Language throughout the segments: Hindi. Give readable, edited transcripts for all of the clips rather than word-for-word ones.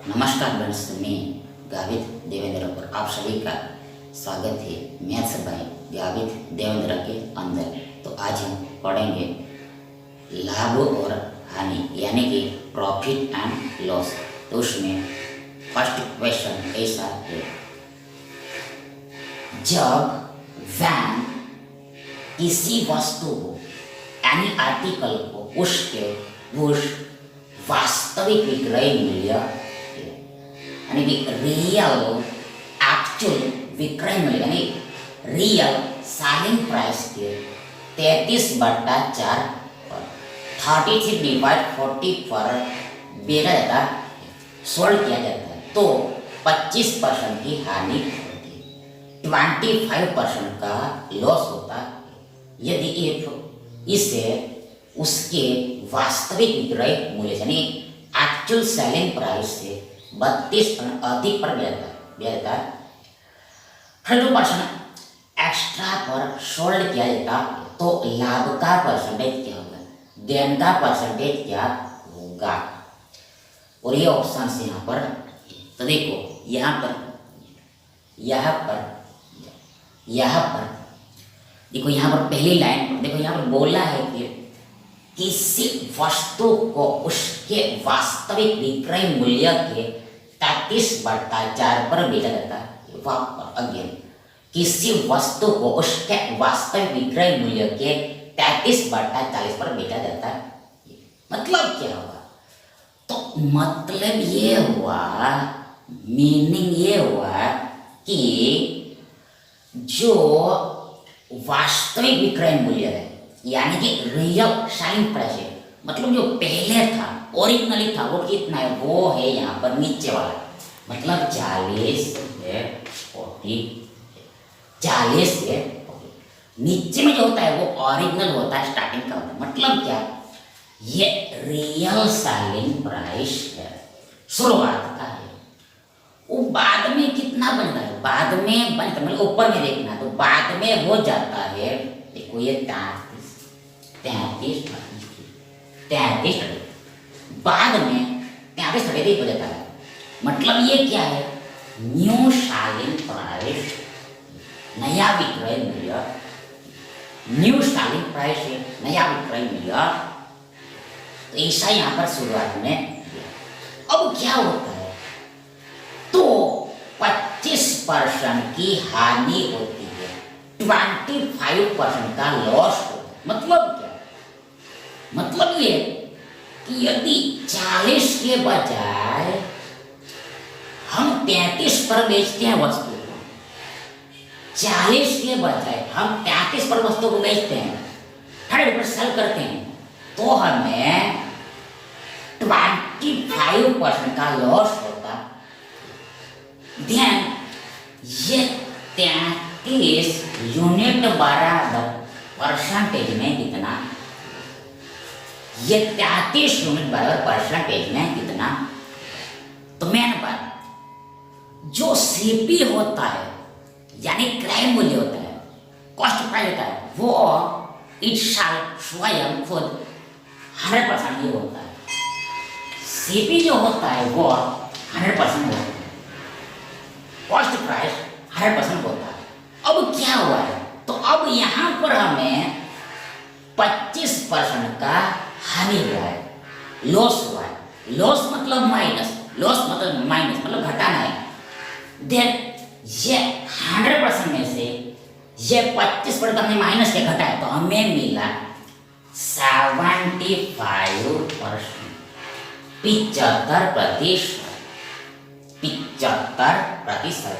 नमस्कार फ्रेंड्स, मैं गावित देवेंद्र और आप सभी का स्वागत है मैथ्स बाय गावित देवेंद्र के अंदर। तो आज हम पढ़ेंगे लाभ और हानि यानी कि प्रॉफिट एंड लॉस। तो उसमें फर्स्ट क्वेश्चन ऐसा है, जब वैन किसी वस्तु को यानी आर्टिकल को उसके उस वास्तविक विक्रय मूल्य यानी कि रियल एक्चुअल विक्रय मूल्य यानी रियल सेलिंग प्राइस के 33/4 पर 33/40 पर बेचा जाता है, सोल्ड किया जाता है, तो 25% की हानि होती है, 25% का लॉस होता है यदि इसे उसके वास्तविक विक्रय मूल्य यानी एक्चुअल सेलिंग प्राइस से 32% अधिक पर बेचता है। 30% एक्स्ट्रा पर सोल्ड किया जाता तो लाभ का परसेंटेज क्या होगा, गेन का परसेंटेज क्या होगा। और ये ऑप्शन से यहाँ पर, तो देखो यहाँ पर देखो यहाँ पर पहली लाइन देखो, यहाँ पर बोला है कि किसी वस्तु को उसके वास्तविक विक्रय मूल्य के 33/4 पर बेचा जाता है। अगेन, किसी वस्तु को उसके वास्तविक विक्रय मूल्य के 33/40 पर बेचा जाता है। मतलब क्या हुआ? तो मतलब ये हुआ, मीनिंग ये हुआ कि जो वास्तविक विक्रय मूल्य है यानी कि रियल सेलिंग प्राइस है, मतलब जो पहले था ओरिजिनली था वो कितना है, वो है यहाँ पर नीचे वाला, मतलब 40 है 40 है। नीचे में जो होता है वो ओरिजिनल होता है, स्टार्टिंग का होता है। मतलब क्या, ये रियल सेलिंग प्राइस है, शुरुआत का है। वो बाद में कितना बनता है, बाद में बनता मतलब ऊपर में देखना, तो बाद में हो जाता है, देखो ये 33 बाद में 33 हो जाता है। मतलब ये क्या है, न्यू सेलिंग प्राइस, नया विक्रय मूल्य, न्यू सेलिंग प्राइस है नया विक्रय मूल्य। तो ऐसा यहाँ पर शुरुआत में। अब क्या होता है, तो 25% की हानि होती है, 25% का लॉस होता है। मतलब क्या, मतलब ये कि यदि 40 के बजाय हम 33 पर बेचते हैं वस्तु को, 40 के बजाय हम 33 पर वस्तु को बेचते हैं, 100 पर सेल करते हैं, तो हमें 25% का लॉस होता। ध्यान, ये 33 यूनिट बराबर परसेंटेज में कितना, ये 33 यूनिट बराबर परसेंटेज में कितना। तो मेन बात, जो सीपी होता है यानी क्रय मूल्य होता है, कॉस्ट प्राइस होता है, वो इस साल स्वयं खुद 100% ये होता है। सीपी जो होता है वो 100% होता है, कॉस्ट प्राइस 100% होता है। अब क्या हुआ है, तो अब यहाँ पर हमें 25% का हानि हुआ है, लॉस हुआ है। लॉस मतलब माइनस, लॉस मतलब माइनस मतलब घटाना है। देन ये 100% में से ये 25% हमने माइनस के घटाया, तो हमें मिला 75%, 75%।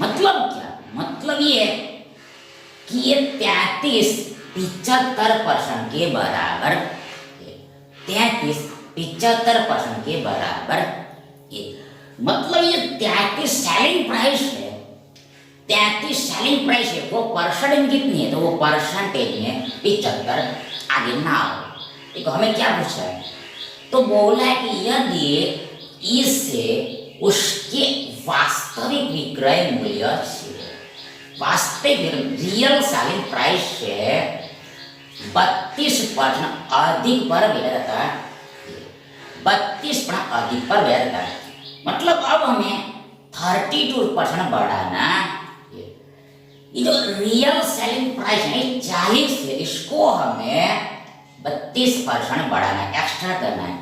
मतलब क्या, मतलब ये कि ये 75% के बराबर, 75% के बराबर। मतलब ये 33 सेलिंग प्राइस है, 33 सेलिंग प्राइस है, वो परसेंटेज कितनी है, तो वो परसेंटेज में 75 आगे ना हो। देखो हमें क्या पूछा है, तो बोला है कि यदि इससे उसके वास्तविक विक्रय मूल्य से, वास्तविक रियल सेलिंग प्राइस से 32% अधिक पर बेचा जाता है, 32% अधिक पर बेचा जाता है, मतलब अब हमें 32% बढ़ाना। ये जो रियल सेलिंग प्राइस है 40 है, इसको हमें 32% बढ़ाना है, एक्स्ट्रा करना है।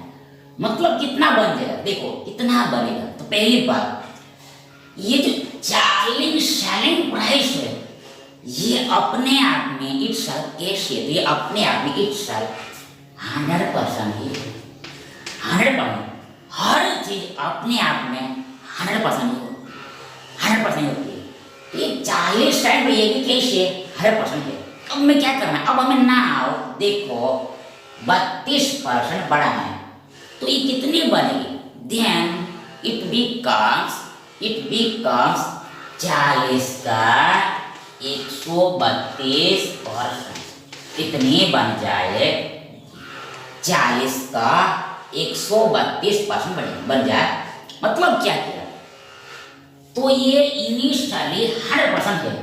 मतलब कितना बन जाएगा, देखो कितना बनेगा। तो पहली बात, ये जो 40 सेलिंग प्राइस है ये अपने आप में इट्स कैसे, तो ये अपने आप में इट्स 100% ही 100%। हर चीज अपने आप में 100% होती है। ये 40 टाइम ये भी कैसे 100% है। अब मैं क्या करना है, अब हमें ना आओ, देखो 32% बढ़ाना है, तो ये कितनी बनेगी, देन इट बिकम्स 40 का 132%। कितनी बन जाए, 40 का 132% बन जाए। मतलब क्या किया, तो ये इनिशियली 100% है,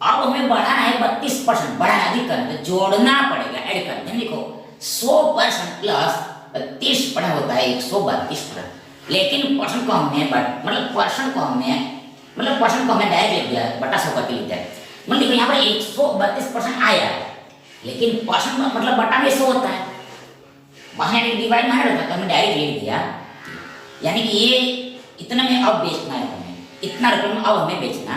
अब हमें बढ़ाना है 32%, बढ़ाना अधिक करना, जोड़ना पड़ेगा, ऐड करना। देखो 100% प्लस 32% होता है 132%। लेकिन परसेंट को हमने परसेंट को हमने डायरेक्ट लिख दिया, बटा 100 करके लिख दिया। मतलब देखो यहाँ पर 132% आया, लेकिन परसेंट मतलब बटा में 100 होता है, वहाँ डिवाइड में 100 होता है, तो हमने डायरेक्ट लिख दिया। यानी कि ये इतना में अब बेचना है हमें, इतना रुपये में अब हमें बेचना,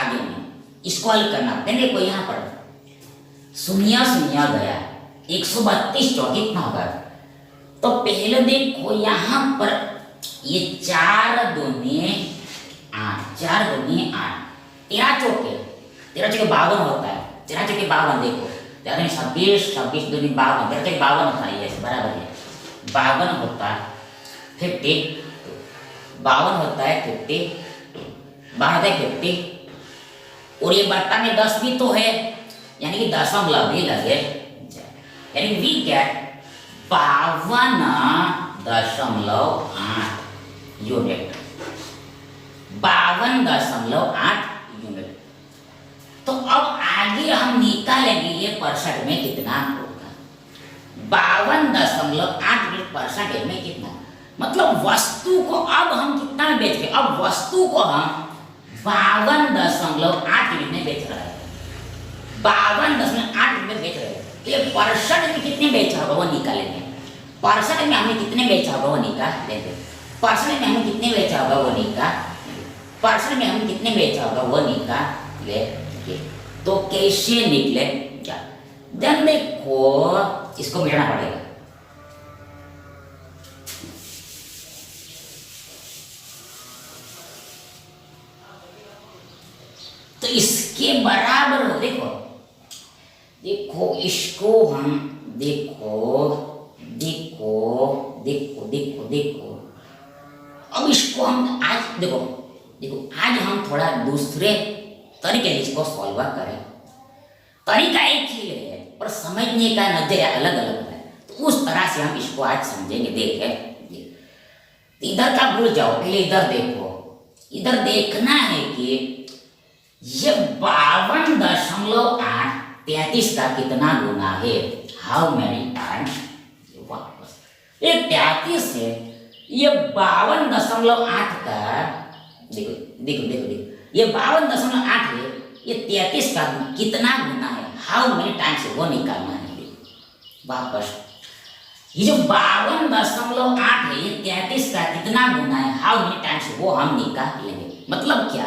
आगे में इसको हल करना। देखो यहाँ पर शून्य शून्य गया, 132 चौक कितना होगा। तो पहले देखो यहाँ पर ये 4 दूनी 8, 4 दूनी 8, 13 चौके 52 होता है, 13 चौके 52। देखो 26 26 दूनी 52, 13 चौके 52 होता है, ये बराबर है 52 होता है 50, 52 होता है 50, 50। और ये बट्टा में 10 भी तो है, यानी कि दशमलव भी लगे, यानी वी गेट 52.8 यूनिट, 52.8 यूनिट। तो अब आगे हम निकालेंगे ये परसेंट में कितना होगा, 52.8 यूनिट परसेंटेज में कितना। मतलब वस्तु को अब हम कितना में बेच रहे, अब वस्तु को हम 52.8 यूनिट में बेच रहे हैं, 52.8 यूनिट में बेच रहे हैं। तो ये परसेंट में कितने बेचा होगा वो निकालेंगे, परसेंट में हमने कितने बेचा होगा वो निकालेंगे, परसेंट में हमने कितने बेचा होगा वो निकालेंगे, परसेंट में हमने कितने बेचा होगा वो निकालेंगे। तो कैसे निकलेगा, देन देखो इसको मिटाना पड़ेगा। तो इसके बराबर हो, देखो देखो इसको हम देखो देखो देखो देखो देखो अब इसको हम आज देखो आज हम थोड़ा दूसरे तरीके से इसको सॉल्व करें। तरीका एक ही है पर समझने का नजरिया अलग अलग है, तो उस तरह से हम इसको आज समझेंगे। देखें इधर का भूल जाओ, पहले इधर देखो, इधर देखना है कि ये 52.8 33 का कितना गुना है, हाउ मेनी टाइम्स। वापस ये 33 है, ये 52.8 का देखो देखो देखो देखो ये 52.8 है, ये 33 का कितना गुना है, हाउ मेनी टाइम्स वो निकालना है। वापस ये जो 52.8 है ये 33 का कितना गुना है, हाउ मेनी टाइम्स वो हम निकाल लेंगे। मतलब क्या,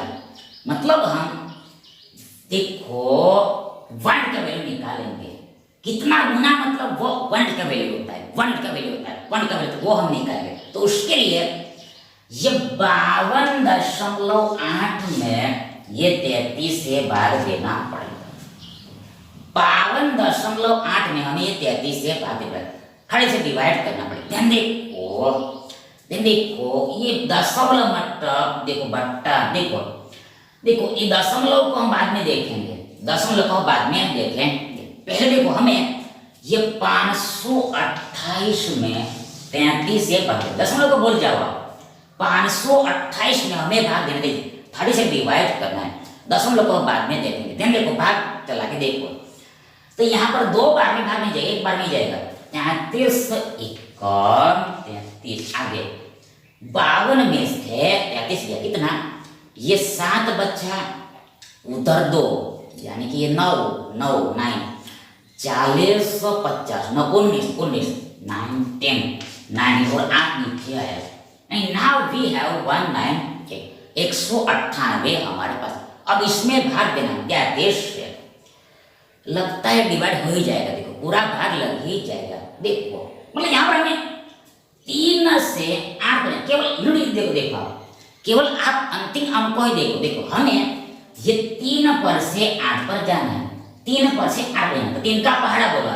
मतलब हम देखो 1 का वैल्यू निकालेंगे, कितना गुना मतलब वो 1 का वैल्यू होता है, 1 का वैल्यू होता है, 1 का वैल्यू वो हम निकालेंगे। तो उसके लिए ये 52.8 में ये 33 से भाग देना पड़ेगा, 52.8 में हमें ये 33 से भाग देना, खड़े से डिवाइड करना पड़ेगा। ध्यान देखो ये दशमलव मतलब देखो बट्टा, देखो ये दशमलव को हम बाद में देखेंगे, दशमलव को बाद में देखें। पहले देखो हमें ये 528 में 33 से भाग, दशमलव को भूल जाओ, 528 में हमें भाग देना, देखिए 30 से डिवाइड करना है, दशमलव को बाद में देखेंगे। ध्यान देखो भाग चला के देखो, तो यहाँ पर 2 बार में भाग नहीं जाएगा, 1 बार में जाएगा। 33 1 33 आगे 52 में से 33 गया कितना, ये 7 बच्चा, उधर 2, यानी कि ये 9 9 9 40 50 9 19 19 9 10 9 और 8 नीचे आया। नहीं, नाउ वी हैव 19 198 हमारे पास। अब इसमें भाग देना 33 से, लगता है डिवाइड हो ही जाएगा। देखो पूरा भाग लग ही जाएगा। देखो मतलब यहाँ पर हमें 3 से 8 बने, केवल यूनिट देखो देखो केवल आप अंतिम अंक को ही देखो। देखो हमें ये 3 पर से 8 पर जाना है, 3 पर से 8 पर जाना है। 3 का पहाड़ा बोला,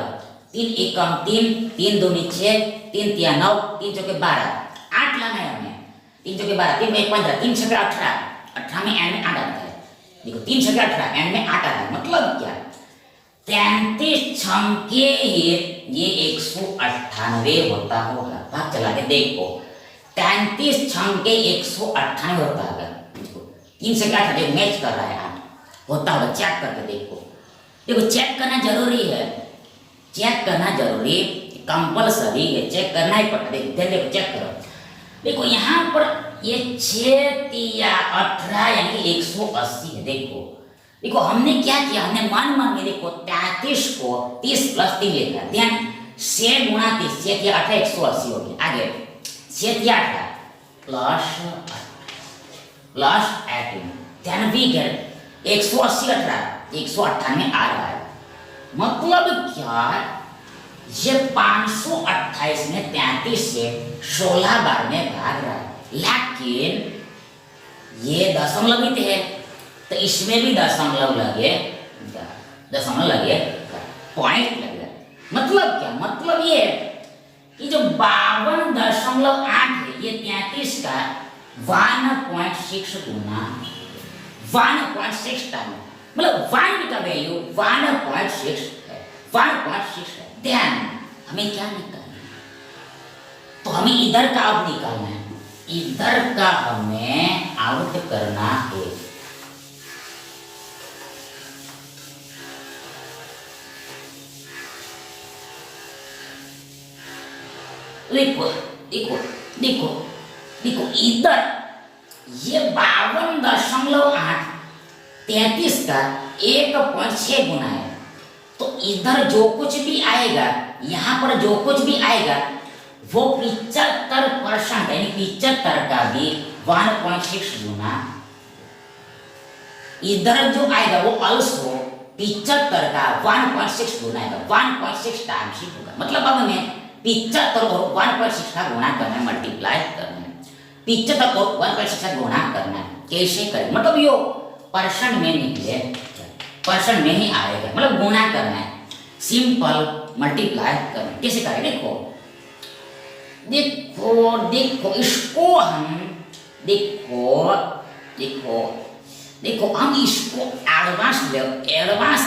3 एकम 3 3 दूनी 6 3 तिया 9 3 चौके 12 8 लाना है हमें। 3 चौके 12 3 में 15 3 छक्के 18 18 में एंड में 8 आता है। देखो 3 छक्के 18 एंड में 8 आता है। मतलब क्या, 33 छक्के ये 198 होता होगा। भाग चला के देखो 33 छक्के 198 होता होगा। 3 से 8 देखो मैच कर रहा है 8 होता होगा। चेक करके देखो, देखो चेक करना जरूरी है, चेक करना जरूरी कंपलसरी है, चेक करना ही पड़ता है। देखो चेक करो, देखो यहाँ पर ये 6 तिया 18 यानी कि 180 है। देखो देखो हमने क्या किया, हमने मान के देखो 33 को 30 प्लस 3 लिखा। ध्यान 6 गुणा 30 6 तिया 18 180 हो गया। आगे 6 तिया 18 प्लस 18 ध्यान भी कर 180 18 198 आ रहा है। मतलब क्या, ये 528 में 33 से 16 बार में भाग रहा है। लेकिन ये दशमलव भी है तो इसमें भी दशमलव लगे, दशमलव लगे पॉइंट लगे। मतलब क्या, मतलब ये कि जो 52.8 है ये 33 का 1.6 गुना 1.6 टाइम, मतलब 1 का वैल्यू 1.6 है, 1.6 है। ध्यान हमें क्या निकालना है, तो हमें इधर का अब निकालना है, इधर का हमें आउट करना है। देखो देखो देखो देखो इधर ये 52.8 33 का 1.6 गुना है। तो इधर जो कुछ भी आएगा, यहाँ पर जो कुछ भी आएगा वो 75% यानी 75 का भी 1.6 गुना, इधर जो आएगा वो ऑल्सो 75 का 1.6 गुना आएगा, 1.6 टाइम्स ही होगा। मतलब अब हमें 75 और 1.6 का गुणा करना है, मल्टीप्लाई करना है। 75 और 1.6 का गुणा करना है, कैसे करें, मतलब यो परसेंट में निकले, परसेंट में ही आएगा, मतलब गुणा करना है, सिंपल मल्टीप्लाई करना है। कैसे करें, देखो देखो देखो इसको हम देखो देखो देखो हम इसको एडवांस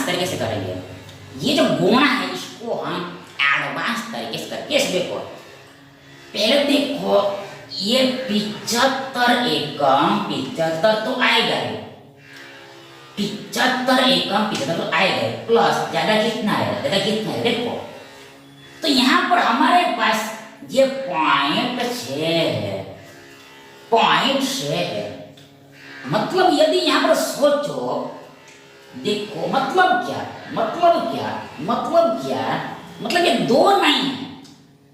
तरीके से करेंगे। ये जो गुणा है इसको हम एडवांस तरीके से करें। कैसे, देखो पहले देखो ये 75 एकम 75 तो आएगा ही, 75 एकम 75 तो आएगा, प्लस ज्यादा कितना है, ज्यादा कितना है देखो। तो यहाँ पर हमारे पास ये 0.6 है, 0.6 है। मतलब यदि यहाँ पर सोचो, देखो मतलब क्या, मतलब क्या, मतलब क्या, मतलब ये 2 नहीं है।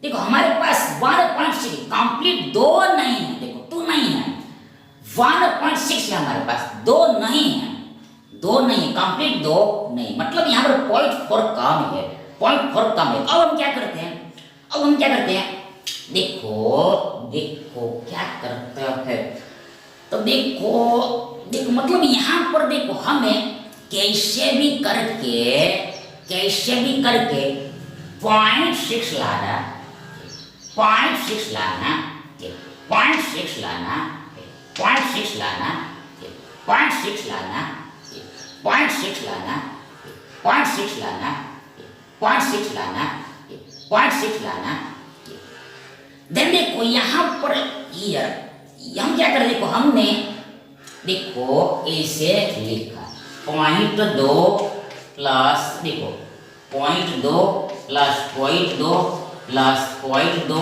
देखो हमारे पास 1.6 कंप्लीट 2 नहीं है, देखो 2 नहीं है, 1.6 है हमारे पास, 2 नहीं है, 2 नहीं कंप्लीट 2 नहीं, मतलब यहाँ पर 0.4 कम है, 0.4 कम है। अब हम क्या करते हैं, अब हम क्या करते हैं, देखो देखो क्या करते हैं, तो देखो देखो मतलब यहाँ पर देखो हमें कैसे भी करके 0.6 लाना, 0.6 लाना, 0.6 लाना, 0.6 लाना, 0.6 लाना, 0.6 लाना, 0.6 लाना, 0.6 लाना, 0.6 लाना। देन देखो यहाँ पर ईयर हम क्या करें, देखो हमने देखो ऐसे लिखा 0.2 प्लस देखो 0.2 प्लस 0.2 प्लस 0.2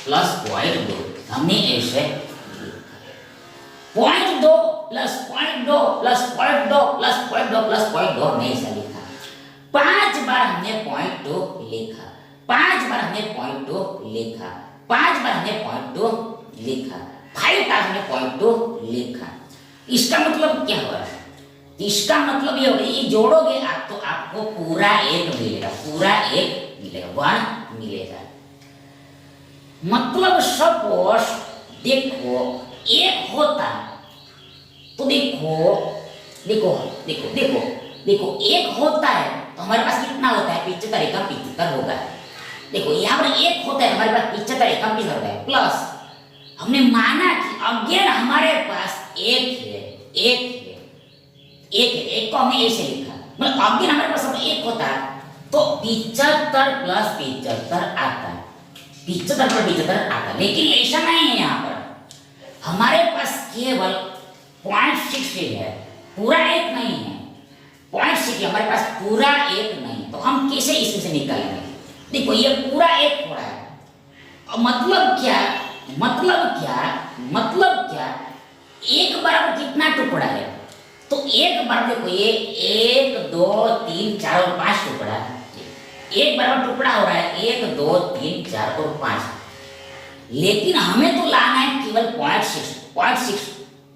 प्लस 0.2 हमने ऐसे 0.2 प्लस 0.2 प्लस 0.2 प्लस 0.2 प्लस 0.2 हमने ऐसा लिखा। 5 बार हमने 0.2 लिखा, 5 बार हमने 0.2 लिखा, 5 बार हमने 0.2 लिखा, 5 बार हमने 0.2 लिखा। इसका मतलब क्या हो रहा है? इसका मतलब ये होगा, ये जोड़ोगे आप तो आपको पूरा एक मिलेगा, पूरा एक मिलेगा, 1 मिलेगा। मतलब सपोज देखो एक होता तो देखो देखो देखो देखो देखो एक होता है तो हमारे पास कितना होता है? 75 एकम 75 होगा। देखो यहाँ पर एक होता है हमारे पास 75 एकम 75 होता है, प्लस हमने माना कि अगेन हमारे पास एक है, एक को हमने ऐसे लिखा, मतलब अगेन हमारे पास अब एक होता है तो 75 प्लस 75 आता है, 75 पर 75 आता है। लेकिन ऐसा नहीं है, यहाँ पर हमारे पास केवल 0.6 है, पूरा एक नहीं है, 0.6 हमारे पास पूरा एक नहीं, तो हम कैसे इसमें से निकालेंगे? देखो ये पूरा एक हो रहा है, मतलब क्या, मतलब क्या, मतलब क्या, एक बराबर कितना टुकड़ा है? तो एक बराबर देखो ये 1 2 3 4 और 5 टुकड़ा, एक बराबर टुकड़ा हो रहा है 1 2 3 4 और 5, लेकिन हमें तो लाना है केवल 0.6,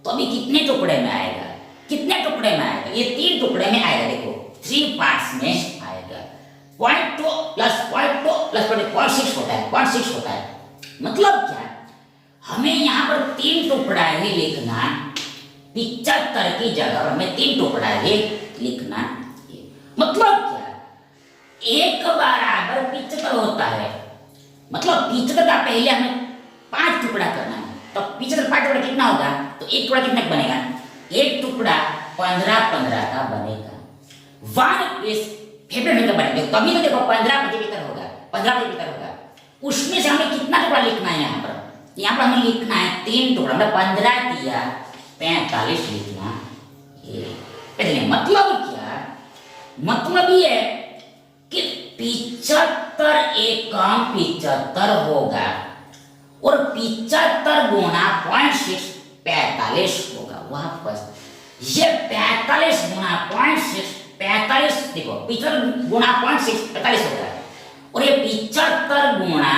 तो अभी कितने टुकड़े में आएगा? कितने टुकड़े में आएगा? ये 3 टुकड़े में आएगा, देखो 3 पार्ट्स में आएगा। 0.2 प्लस 0.2 प्लस 0.6 होता है, 0.6 होता है। मतलब क्या, हमें यहाँ पर 3 टुकड़ा ही लिखना, 75 की जगह हमें 3 टुकड़ा ही लिखना। मतलब क्या, एक बराबर 75 होता है, मतलब 75 का पहले हमें 5 टुकड़ा करना है, तो 75 5 टुकड़ा कितना होगा? तो एक टुकड़ा कितना बनेगा? एक टुकड़ा 15 का बनेगा। 1 पीस 50 का बनेगा, तभी तो देखो 15 75 होगा, 15 75 होगा। उसमें से हमें कितना टुकड़ा लिखना है? यहाँ पर हमें लिखना है 3 टुकड़ा, मतलब 15 दिया 45 लिखना है। मतलब क्या, मतलब ये कि 75 एकम 75 होगा और 75 गुना 0.6 45 होगा। वापस ये 45 गुना 0.6 45, देखो 75 गुना 0.6 45 होगा, और ये 75 गुना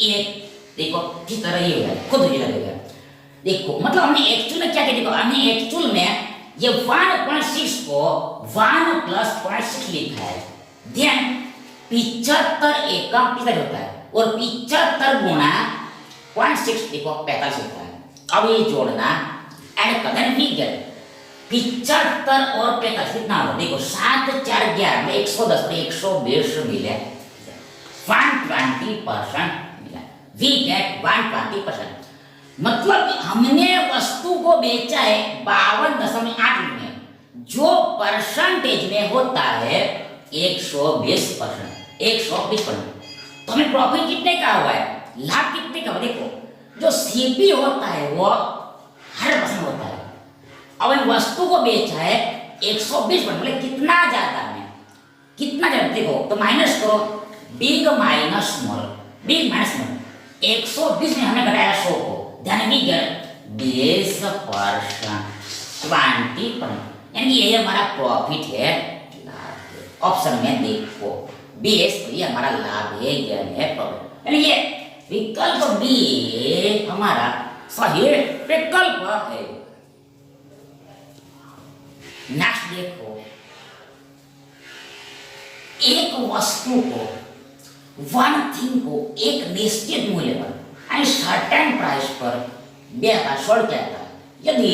1 देखो किस तरह ही होगा, खुद ही लगेगा। देखो मतलब हमने एक्चुअल में क्या किया, देखो हमने एक्चुअल में ये 1.6 को 1 प्लस 0.6 लिखा है, देन 75 एकम 75 होता है और 75 गुना 0.6 देखो 45 होता है। अब ये जोड़ना ऐड कर देना, ठीक है। 75 और 45 कितना होगा? देखो 7 4 11 में 110 और 120 मिले, 120% मिला, वी गेट 120%। मतलब हमने वस्तु को बेचा है 52.8 में, जो परसेंटेज में होता है 120%, 120%। तो हमें प्रॉफिट कितने का हुआ है? लाभ कितने का? देखो जो सीपी होता है वो 100% होता है। अब वस्तु को बेचा है 120%, मतलब कितना ज्यादा है, कितना ज्यादा? देखो तो माइनस करो, big minus small, big minus small, 120 में हमने घटाया 100 को, ध्यान दीजिए 20%, 20%, यानी ये हमारा प्रॉफिट है, लाभ। ऑप्शन में देखो 20, ये हमारा लाभ है, ज्ञान है, प्रॉफिट, यानी ये विकल्प बी हमारा सही विकल्प है। नेक्स्ट देखो, एक वस्तु को, वन थिंग को एक निश्चित मूल्य पर एंड सर्टेन प्राइस पर बेचा छोड़ क्या था, यदि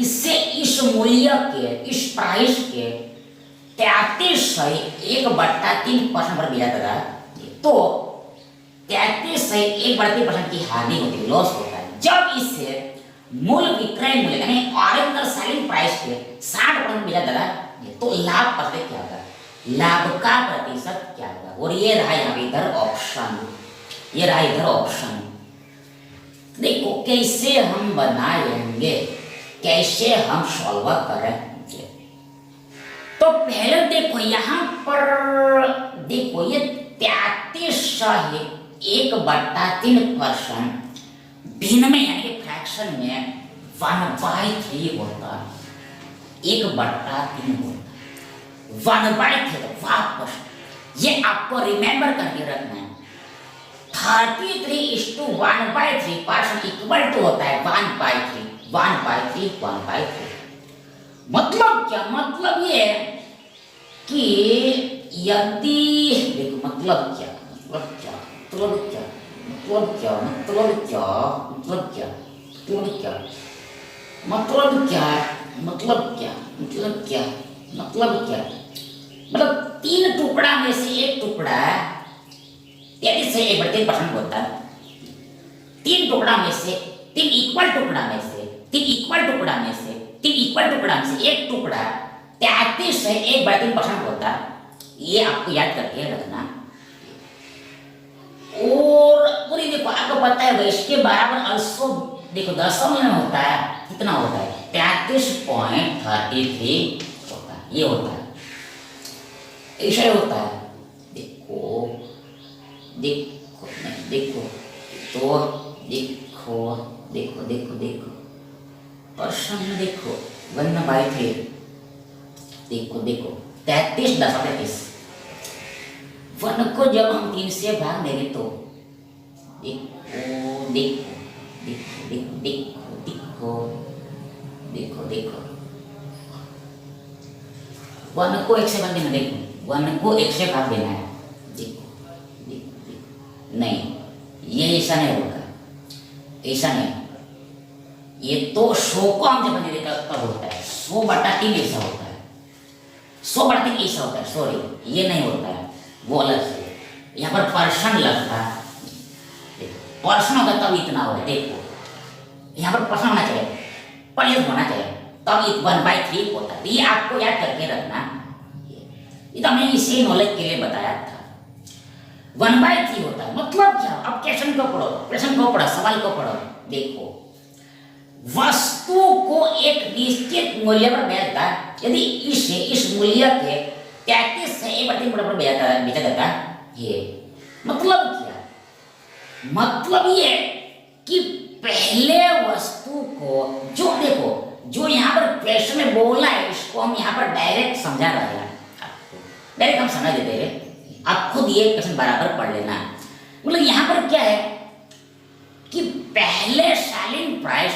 इससे इस मूल्य के, इस प्राइस के 33/1/3% पर बेचा था, तो 33/1/3% की हानि होती है, लॉस होता है। जब इससे मूल विक्रय मूल्य यानी ओरिजिनल सेलिंग प्राइस के 60% बेचा था, तो लाभ प्रतिशत क्या होगा? लाभ का प्रतिशत क्या होगा? और ये रहा यहाँ इधर ऑप्शन, ये रहा इधर ऑप्शन। देखो कैसे हम बनाएंगे, कैसे हम सॉल्व करेंगे। तो पहले देखो यहाँ पर देखो ये 33/1/3% भिन्न में यानी कि फ्रैक्शन में 1/3 होता है, 1/3 होता है, 1/3 तो वापस ये आपको रिमेंबर करके रखना है। 33:1/3 इक्वल टू होता है 1/3, 1/3, 1/3। मतलब क्या? मतलब ये है कि यदि देखो मतलब क्या, मतलब क्या, मतलब क्या, मतलब क्या, मतलब क्या, मतलब क्या, मतलब क्या, मतलब क्या, मतलब क्या, मतलब क्या, मतलब क्या, मतलब 3 टुकड़ा में से एक टुकड़ा 33/1/3 होता है। 3 टुकड़ा में से 3 इक्वल टुकड़ा में से 3 इक्वल टुकड़ा में से 3 इक्वल टुकड़ा में से एक टुकड़ा 33/1/3 होता है। ये आपको याद करके रखना। और पूरी देखो आपको पता है इसके बराबर अल्सो देखो दशमलव में होता है, कितना होता है 33.33 होता है, ये होता है, ऐसा ही होता है। देखो देखो देखो तो देखो देखो देखो देखो प्रश्न देखो 1/3 देखो देखो 33.33 वन को जब हम 3 से भाग देंगे तो देखो देखो देखो देखो देखो देखो देखो वन को 1 से भाग देना, देखो वन को 1 से भाग देना है, देखो देखो देखो नहीं, ये ऐसा नहीं होगा, ऐसा नहीं, ये तो 100 को हम जब देते तब होता है 100/3 ऐसा होता है, 100/3 ऐसा होता है, सॉरी ये नहीं होता है, वो अलग से यहाँ पर पर्सन लगता है, पर्सन होगा तब इतना होगा, देखो यहाँ पर पर्सन होना चाहिए, परियुक्त होना चाहिए तब 1/3 होता है। ये आपको याद करके रखना, ये तो हमने इसी नॉलेज के लिए बताया था। 1/3 होता है मतलब क्या? अब क्वेश्चन को पढ़ो, प्रश्न को पढ़ो, सवाल को पढ़ो। देखो वस्तु को एक निश्चित मूल्य पर बेचता है, यदि इस मूल्य के 33/1/3 बराबर बेचा जाता है, ये मतलब क्या? मतलब ये कि पहले वस्तु को जो देखो जो यहाँ पर प्रश्न में बोला है इसको हम यहाँ पर डायरेक्ट समझा रहे हैं, आपको डायरेक्ट हम समझ देते हैं, आप खुद ये क्वेश्चन बराबर पढ़ लेना। मतलब यहाँ पर क्या है कि पहले सेलिंग प्राइस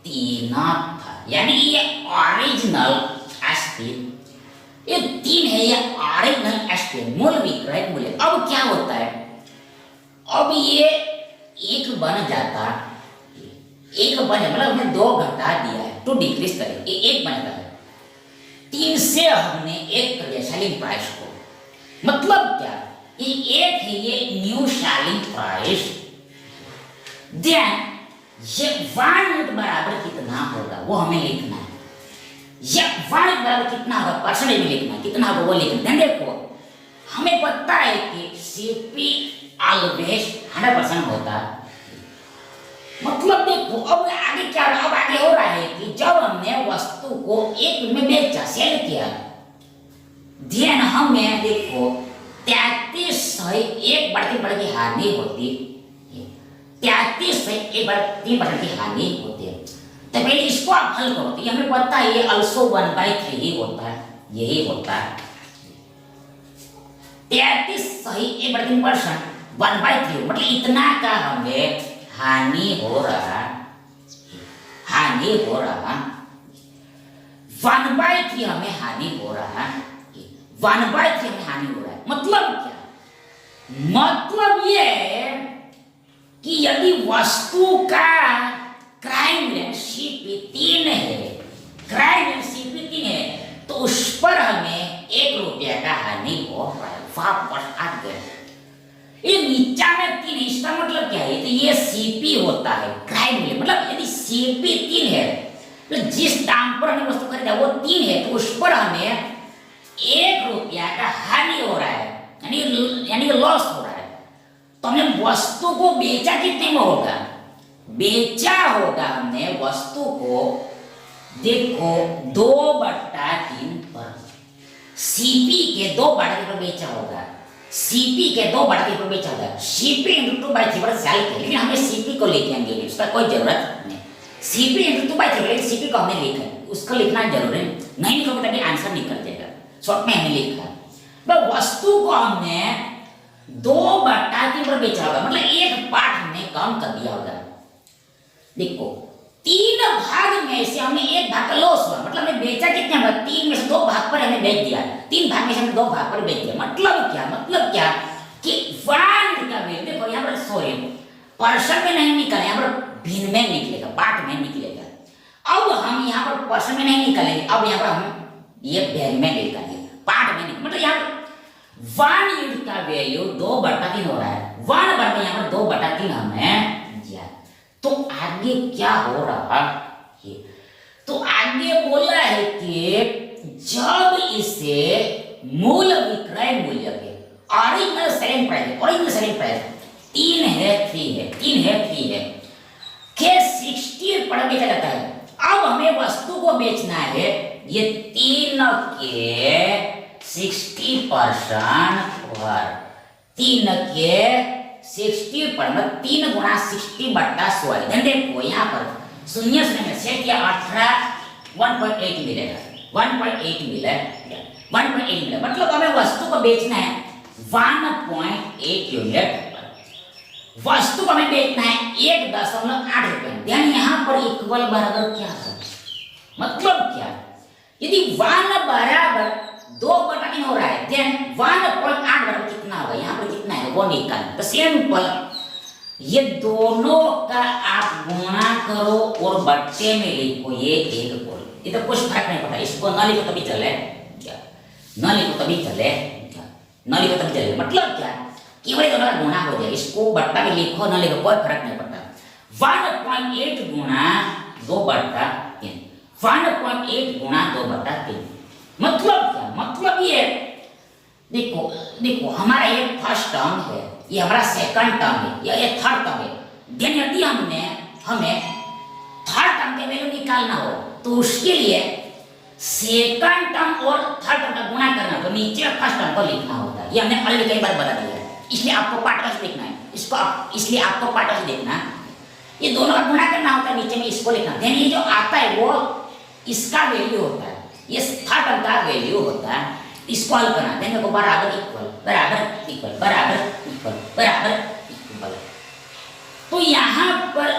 3 था, यानी ये ओरिजिनल एसपी, ये 3 है, ये ओरिजिनल एसपी मूल विक्रय मूल्य। अब क्या होता है, अब ये 1 बन जाता, 1 बन मतलब हमने 2 घटा दिया है, 2 डिक्रीज करें, ये 1 बन जाता है, 3 से हमने 1 कर दिया सेलिंग प्राइस को। मतलब क्या, ये 1 है, ये न्यू सेलिंग प्राइस, देन ये 1 यूनिट बराबर कितना होगा वो हमें लिखना है, ये 1 यूनिट बराबर कितना होगा परसेंटेज में लिखना है, कितना होगा वो लिखना है। देखो हमें पता है कि सीपी ऑलवेज 100% होता है, मतलब देखो अब आगे क्या, अब आगे हो रहा है कि जब हमने वस्तु को 1 में बेचा, सेल किया, ध्यान हमें देखो 33/1/3 की हानि होती, 33/1/3 की हानि होती है। तो पहले इसको आप हल करो, तो हमें पता है ये अल्सो 1/3 ही होता है, यही होता है 33/1/3 1/3 मतलब इतना का हमें हानि हो रहा, हानि हो रहा 1/3 हमें हानि हो रहा, 1/3 हमें हानि हो रहा है। मतलब क्या, मतलब ये कि यदि वस्तु का क्रय मूल्य सीपी 3 है, क्रय मूल्य सीपी 3 है, तो उस पर हमें 1 रुपया का हानि हो रहा है, वापस आ गए। ये नीचा में 3 इसका मतलब क्या है, तो ये सीपी होता है क्रय मूल्य, मतलब यदि सीपी 3 है तो जिस दाम पर हमें वस्तु खरीदा वो 3 है, तो उस पर हमें 1 रुपया का हानि हो रहा है, यानी लॉस हो रहा है। तो हमने वस्तु को बेचा कितने में होगा, बेचा होगा हमने वस्तु को देखो 2/3 पर, सीपी के 2/3 पर बेचा होगा, सीपी के 2/3 पर बेचा जाएगा, सीपी इंटू 2/3 पर सेल के, लेकिन हमें सीपी को लेके आएंगे, उसका कोई जरूरत नहीं। सीपी इंटू 2/3 लेकिन सीपी को हमने लिखा है, उसको लिखना जरूरी नहीं, लिखोगे तभी आंसर निकल जाएगा। शॉर्ट में हमने लिखा है वस्तु को हमने 2/3 पर बेचा होगा, मतलब एक पार्ट हमने कम कर दिया होगा। देखो 3 भाग में से हमने एक भाग का लॉस हुआ, मतलब हमने बेचा कितने भाग, 3 में से 2 भाग पर हमने बेच दिया, 3 भाग में से हमने 2 भाग पर बेच दिया। मतलब क्या कि 1 का वैल्यू देखो यहाँ पर, सॉरी परसेंट में नहीं निकला, यहाँ पर भिन्न में निकलेगा, पार्ट में निकलेगा। अब हम यहाँ पर परसेंट में नहीं निकालेंगे, अब यहाँ पर हम ये वैल्यू में निकालेंगे, पार्ट में नहीं, मतलब यहाँ पर 1 यूनिट का वैल्यू 2/3 हो रहा है, 1 बढ़ यहाँ पर 2/3 हमें दिया। तो आगे क्या हो रहा है, तो आगे बोला है कि जब इसे मूल विक्रय मूल्य के ओरिजिनल सेलिंग प्राइस 3 है के 60 पर बेचा जाता है। अब हमें वस्तु को बेचना है ये 3 के 60% पर, 3 के 60 पर, मतलब 3 गुणा 60/100। देखो यहाँ पर शून्य में सेट किया 18 1.8 मिलेगा, 1.8 मिला, मतलब हमें वस्तु को बेचना है 1.8 यूनिट, वस्तु को हमें बेचना है 1.8 रुपए। ध्यान यहाँ पर इक्वल बराबर क्या है, मतलब क्या, यदि 1 बराबर 2/3 हो रहा है, देन 1.8 बराबर कितना होगा, यहाँ पर कितना है वो निकालना। तो सिंपल, ये दोनों का आप गुणा करो और बट्टे में लिखो, ये एक बोल, इधर कुछ फर्क नहीं पड़ता, इसको न लिखो तभी चले, न लिखो तभी चले, मतलब क्या, केवल दोनों का गुणा हो जाए, इसको बट्टा में लिखो न लिखो कोई फर्क नहीं पड़ता। 1.8 गुणा 2/3, 1.8 गुणा 2/3, मतलब क्या, मतलब ये देखो हमारा ये फर्स्ट टर्म है, ये हमारा सेकंड टर्म है, या ये थर्ड टर्म है। देन यदि हमें थर्ड टर्म के वैल्यू निकालना हो तो उसके लिए सेकंड टर्म और थर्ड टर्म का गुणा करना, तो नीचे फर्स्ट टर्म को लिखना होता है, ये हमने ऑलरेडी कई बार बता दिया है, इसलिए आपको पार्ट वाइज देखना है, इसलिए आपको पार्ट वाइज देखना, ये दोनों का गुणा करना होता है, नीचे में इसको लिखना। देन ये जो आता है वो इसका वैल्यू होता है, ये थर्ड टर्म का वैल्यू होता है, इसको हल करना। देन देखो बराबर इक्वल। तो यहाँ पर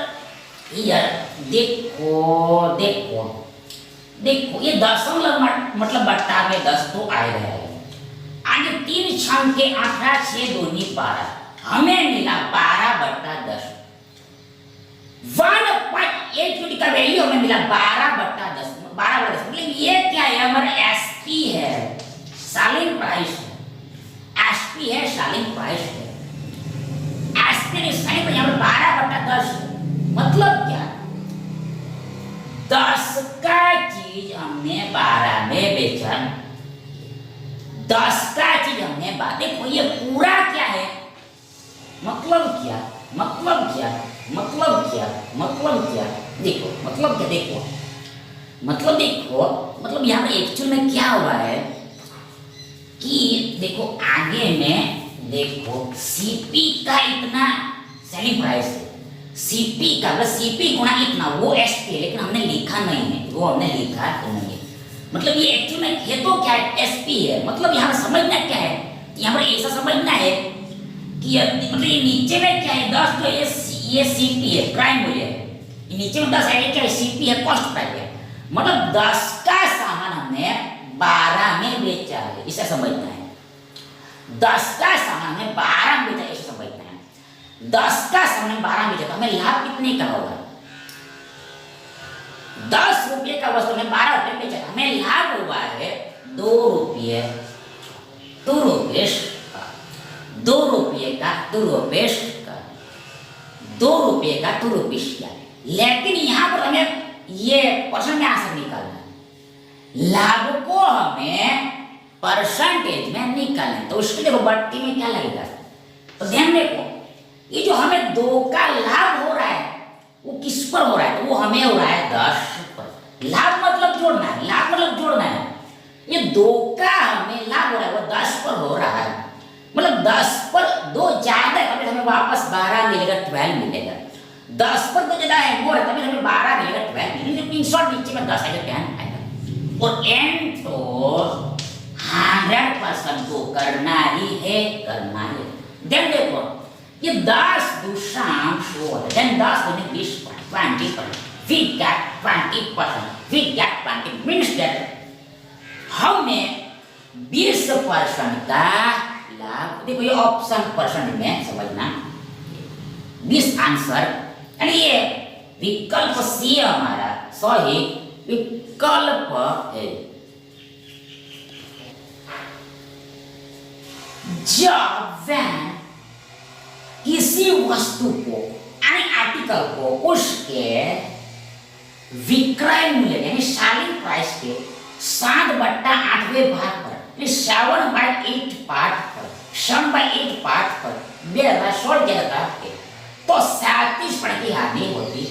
देखो ये दशमलव मतलब बट्टा में 10 तो आ रहा है, आगे 3 छम के 18 6 दूनी 12, हमें मिला 12/10, 1.8 यूनिट का वैल्यू हमें मिला 12/10, मतलब ये क्या है, हमारा एसपी है, सेलिंग प्राइस है, एसपी है, सेलिंग प्राइस है, एसपी ने सेलिंग यहाँ पर 12/10, मतलब क्या, 10 का चीज हमने 12 में बेचा, 10 का चीज हमने देखो ये पूरा क्या है, मतलब क्या, मतलब यहाँ पर एक्चुअल में क्या हुआ है कि देखो आगे में देखो सीपी का इतना सेलिंग प्राइस है, सीपी का मतलब सीपी गुणा इतना वो एसपी है, लेकिन हमने लिखा नहीं है, मतलब ये एक्चुअल में है तो क्या है, एसपी है। मतलब यहाँ पर समझना क्या है, यहाँ पर ऐसा समझना है कि मतलब ये नीचे में क्या है 10, तो ये सीपी है, प्राइम मूल्य है, नीचे में 10 है, ये क्या है, सीपी है, कॉस्ट प्राइस है, मतलब 10 का सामान हमने 12 में बेचा है, इसे समझना है, 10 का सामान हमने 12 में बेचा, इसे समझना है, 10 का सामान 12 में बेचा, तो हमें लाभ कितने का होगा, 10 रुपये का वस्तु में 12 रुपये बेचा, हमें लाभ हुआ है 2 रुपये का 2 रुपये, लेकिन यहाँ पर हमें ये परसेंट में आंसर निकालना है, लाभ को हमें परसेंटेज में निकालना है, तो उसके लिए बट्टी में क्या लगेगा, तो ध्यान देखो ये जो हमें 2 का लाभ हो रहा है वो किस पर हो रहा है, तो वो हमें हो रहा है 10 पर। लाभ मतलब जोड़ना है, ये 2 का हमें लाभ हो रहा है वो 10 पर हो रहा है, मतलब मतलब 10 पर 2 ज्यादा है तभी हमें वापस 12 मिलेगा, 12 मिलेगा। 10 पर 2 ज्यादा है मोर तभी हमें 12 मिलेगा, 12 मिलेगा। इन शॉर्ट नीचे में 10 आएगा, 10 आएगा। और n तो 100% को करना ही है, करना ही है। देन देखो ये 10 दूसरांश हो है, देन 10 गुने 20% we get 20%, we get 20 means that हमें 20% का लाभ। देखो ये ऑप्शन परसेंट में समझना, 20 आंसर यानी ये विकल्प सी हमारा सही विकल्प है। जब वह किसी वस्तु को यानी आर्टिकल को उसके विक्रय मूल्य यानी सेलिंग प्राइस के 7/8वें भाग पर 7/8 पार्ट पर 7/8 पार्ट पर मेरा सोल्व किया जाता है तो 37% की हानि होती।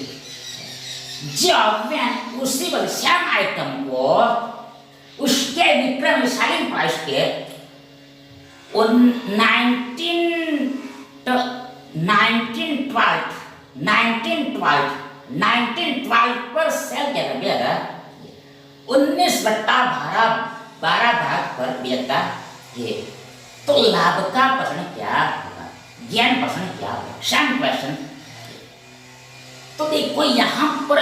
जब मैं उसी सेम आइटम को उसके विक्रय में सेलिंग प्राइस के 1912 पर सेल किया गया, 19/12 भाग पर बेचता है तो लाभ का परसेंट क्या होगा, ज्ञान परसेंट क्या होगा, 7%। तो देखो यहाँ पर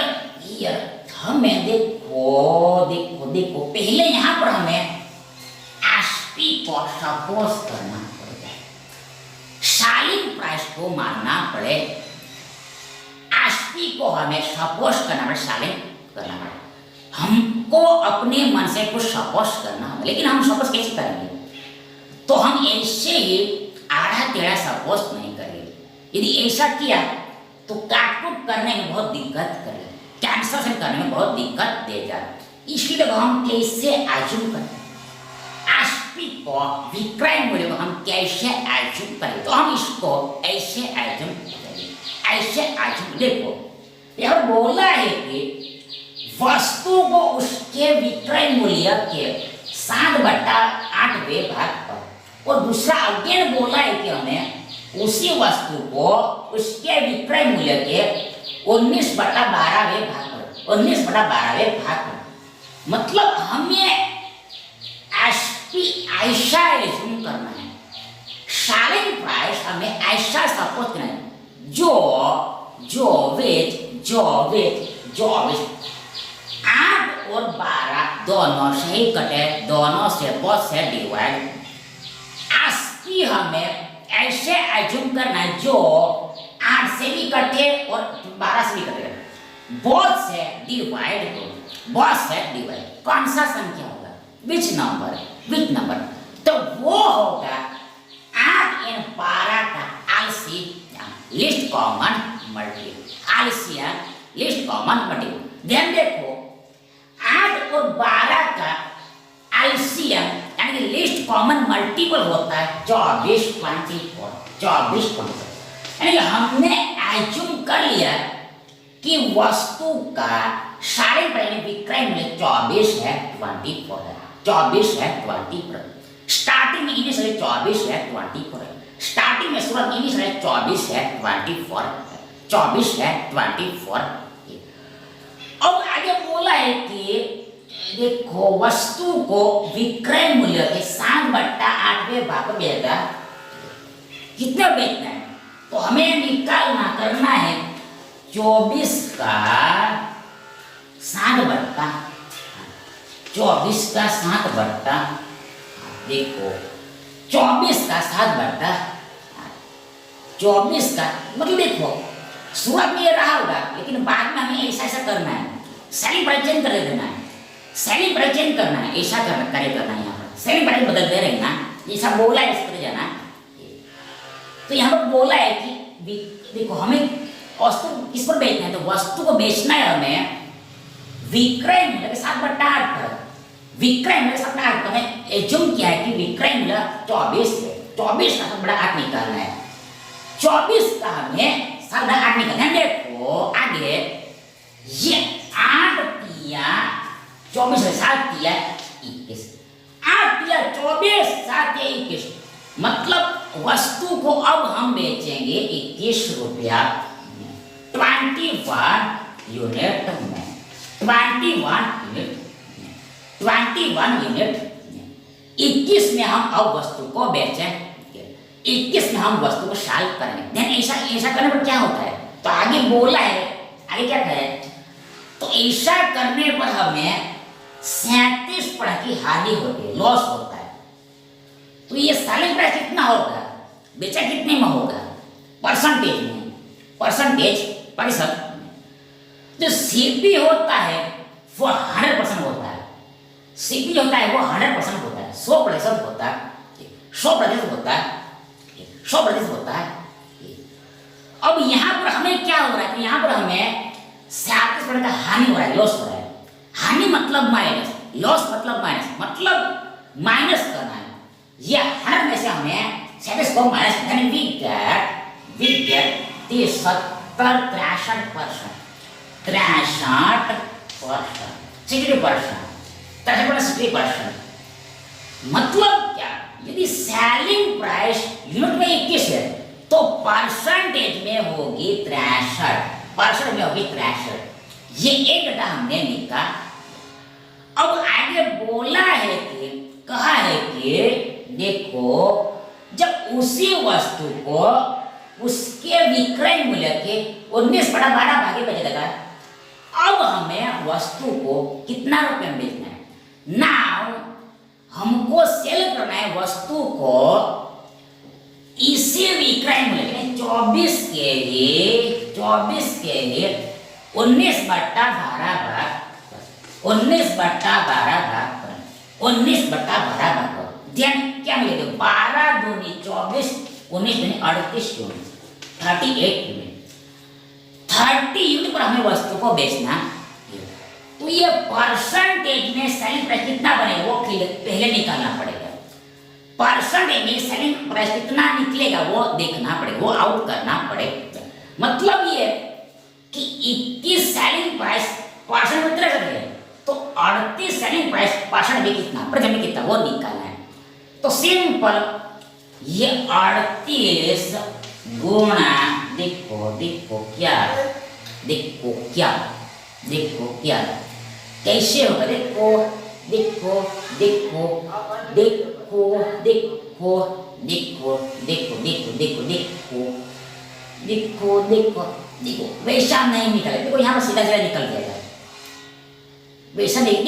हमें देखो पहले यहाँ पर हमें एसपी को सपोज करना पड़ेगा, सेलिंग प्राइस को मानना पड़े, एसपी को हमें सपोज करना पड़े, सेलिंग करना पड़े। हमको अपने मन से कुछ सपोज करना होगा, लेकिन हम सपोज कैसे करेंगे? तो हम ऐसे ही आधा टेढ़ा सपोज नहीं करेंगे। यदि ऐसा किया तो काटकुट करने में बहुत दिक्कत करेगा, कैंसलेशन करने में बहुत दिक्कत देगा। इसलिए हम कैसे एज्यूम करें एसपी को, विक्रय मूल्य को हम कैसे एज्यूम करें? तो हम इसको ऐसे एज्यूम करेंगे, ऐसे एज्यूम। देखो यह बोला है कि वस्तु को उसके विक्रय मूल्य के 7/8वें भाग पर, और दूसरा अगेन बोला है कि हमें उसी वस्तु को उसके विक्रय मूल्य के 19/12वें भाग पर, 19/12वें भाग पर, मतलब हमें एसपी ऐसा एज्यूम करना है, सेलिंग प्राइस हमें ऐसा सपोज करना है जो वेज 8 और 12 दोनों से ही कटे, दोनों से बहुत से डिवाइड। एसपी हमें ऐसे एज्यूम करना है जो 8 से भी कटे और 12 से भी कटे, बहुत से डिवाइड हो, बहुत से डिवाइड। कौन सा संख्या होगा, विच नंबर? तो वो होगा 8 और 12 का LCM, list common multiple, LCM list common multiple. ध्यान देखो 8 और 12 का एलसीएम यानी लिस्ट कॉमन मल्टीपल होता है 24 यानी हमने एज्यूम कर लिया कि वस्तु का सेलिंग प्राइस विक्रय मूल्य 24 है, 24 है, 24 है, 24। स्टार्टिंग में इनिशियल 24 है, 24 है, स्टार्टिंग में शुरुआत इनिशियल 24 है, 24 है, 24 है, 24। अब आगे बोला है कि देखो वस्तु को विक्रय मूल्य के 7/8वें भाग पर बेचता, कितना बेचना है? तो हमें निकालना करना है 24 का 7/, देखो 24 का 7/24 का मतलब देखो शुरुआत में ये रहा होगा, लेकिन बाद में हमें ऐसा करना है, सेलिंग प्राइस चेंज कर देना है, सेलिंग प्राइस चेंज करना है, ऐसा करना है यहाँ पर सेलिंग प्राइस बदल दे रहे ना, ऐसा बोला है, इस तरह जाना। तो यहाँ पर बोला है कि देखो हमें वस्तु किस पर बेचना है, तो वस्तु को बेचना है हमें विक्रय मूल्य के 7/8 पर, विक्रय मूल्य 7/8 पर हमें एज्यूम किया है कि विक्रय मूल्य 24 है, 24 का 7/8 निकालना है, 24 का हमें 7/8 निकालना है। देखो आगे ये 8 तिया 24 है, 7 तिया 21, 8 तिया 24, 7 तिया 21, मतलब वस्तु को अब हम बेचेंगे 21 रुपया 21 यूनिट में, 21 यूनिट 21 में हम अब वस्तु को बेचेंगे, 21 में हम वस्तु को सेल करेंगे। देन ऐसा करने पर क्या होता है, तो आगे बोला है, आगे क्या कहे, तो ऐसा करने पर हमें 37% की हानि होती है, लॉस होता है। तो ये सेलिंग प्राइस कितना होगा, बेचा कितने में होगा, परसेंटेज में, प्रतिशत। जो सीपी होता है वो 100% होता है, सीपी होता है वो 100% होता है, 100% होता है, 100% होता है, 100% होता है। अब यहाँ पर हमें क्या हो रहा है, यहाँ पर हमें 37% का हानि हो रहा है, लॉस हो रहा है। हानि मतलब माइनस, लॉस मतलब माइनस, मतलब माइनस करना है। ये 100 में से हमें 37 को माइनस, यानी वी गेट 63%, 60%। मतलब क्या, यदि सेलिंग प्राइस यूनिट में 21 है तो परसेंटेज में होगी 63%, में होगी 63। ये एक डेटा हमने निकाला। अब आगे बोला है कि, कहा है कि देखो, जब उसी वस्तु को उसके विक्रय मूल्य के 19/12 भागे बचा जाता है, अब हमें वस्तु को कितना रुपए में बेचना है। नाउ हमको सेल करना है वस्तु को इसी विक्रय मूल्य 24 के लिए 19/12 भाग 19/12 ध्यान क्या मिलेगा, 12 दूनी 24, 19 दूनी 38 यूनिट, 38 यूनिट, 30 यूनिट पर हमें वस्तु को बेचना है। तो ये परसेंटेज में सेलिंग प्राइस कितना बनेगा वो पहले निकालना पड़ेगा। परसेंटेज में सेलिंग प्राइस कितना निकलेगा वो देखना पड़ेगा, वो आउट करना पड़ेगा। मतलब ये कि 21 सेलिंग प्राइस परसेंट में कितना है, तो 38 सेलिंग प्राइस परसेंट में कितना, प्रति में कितना वो निकालना है। तो सिंपल, ये 38 गुणा, देखो क्या कैसे होगा, देखो वैसा नहीं निकले, देखो यहाँ पर सीधा निकल जाएगा, वैसा नहीं।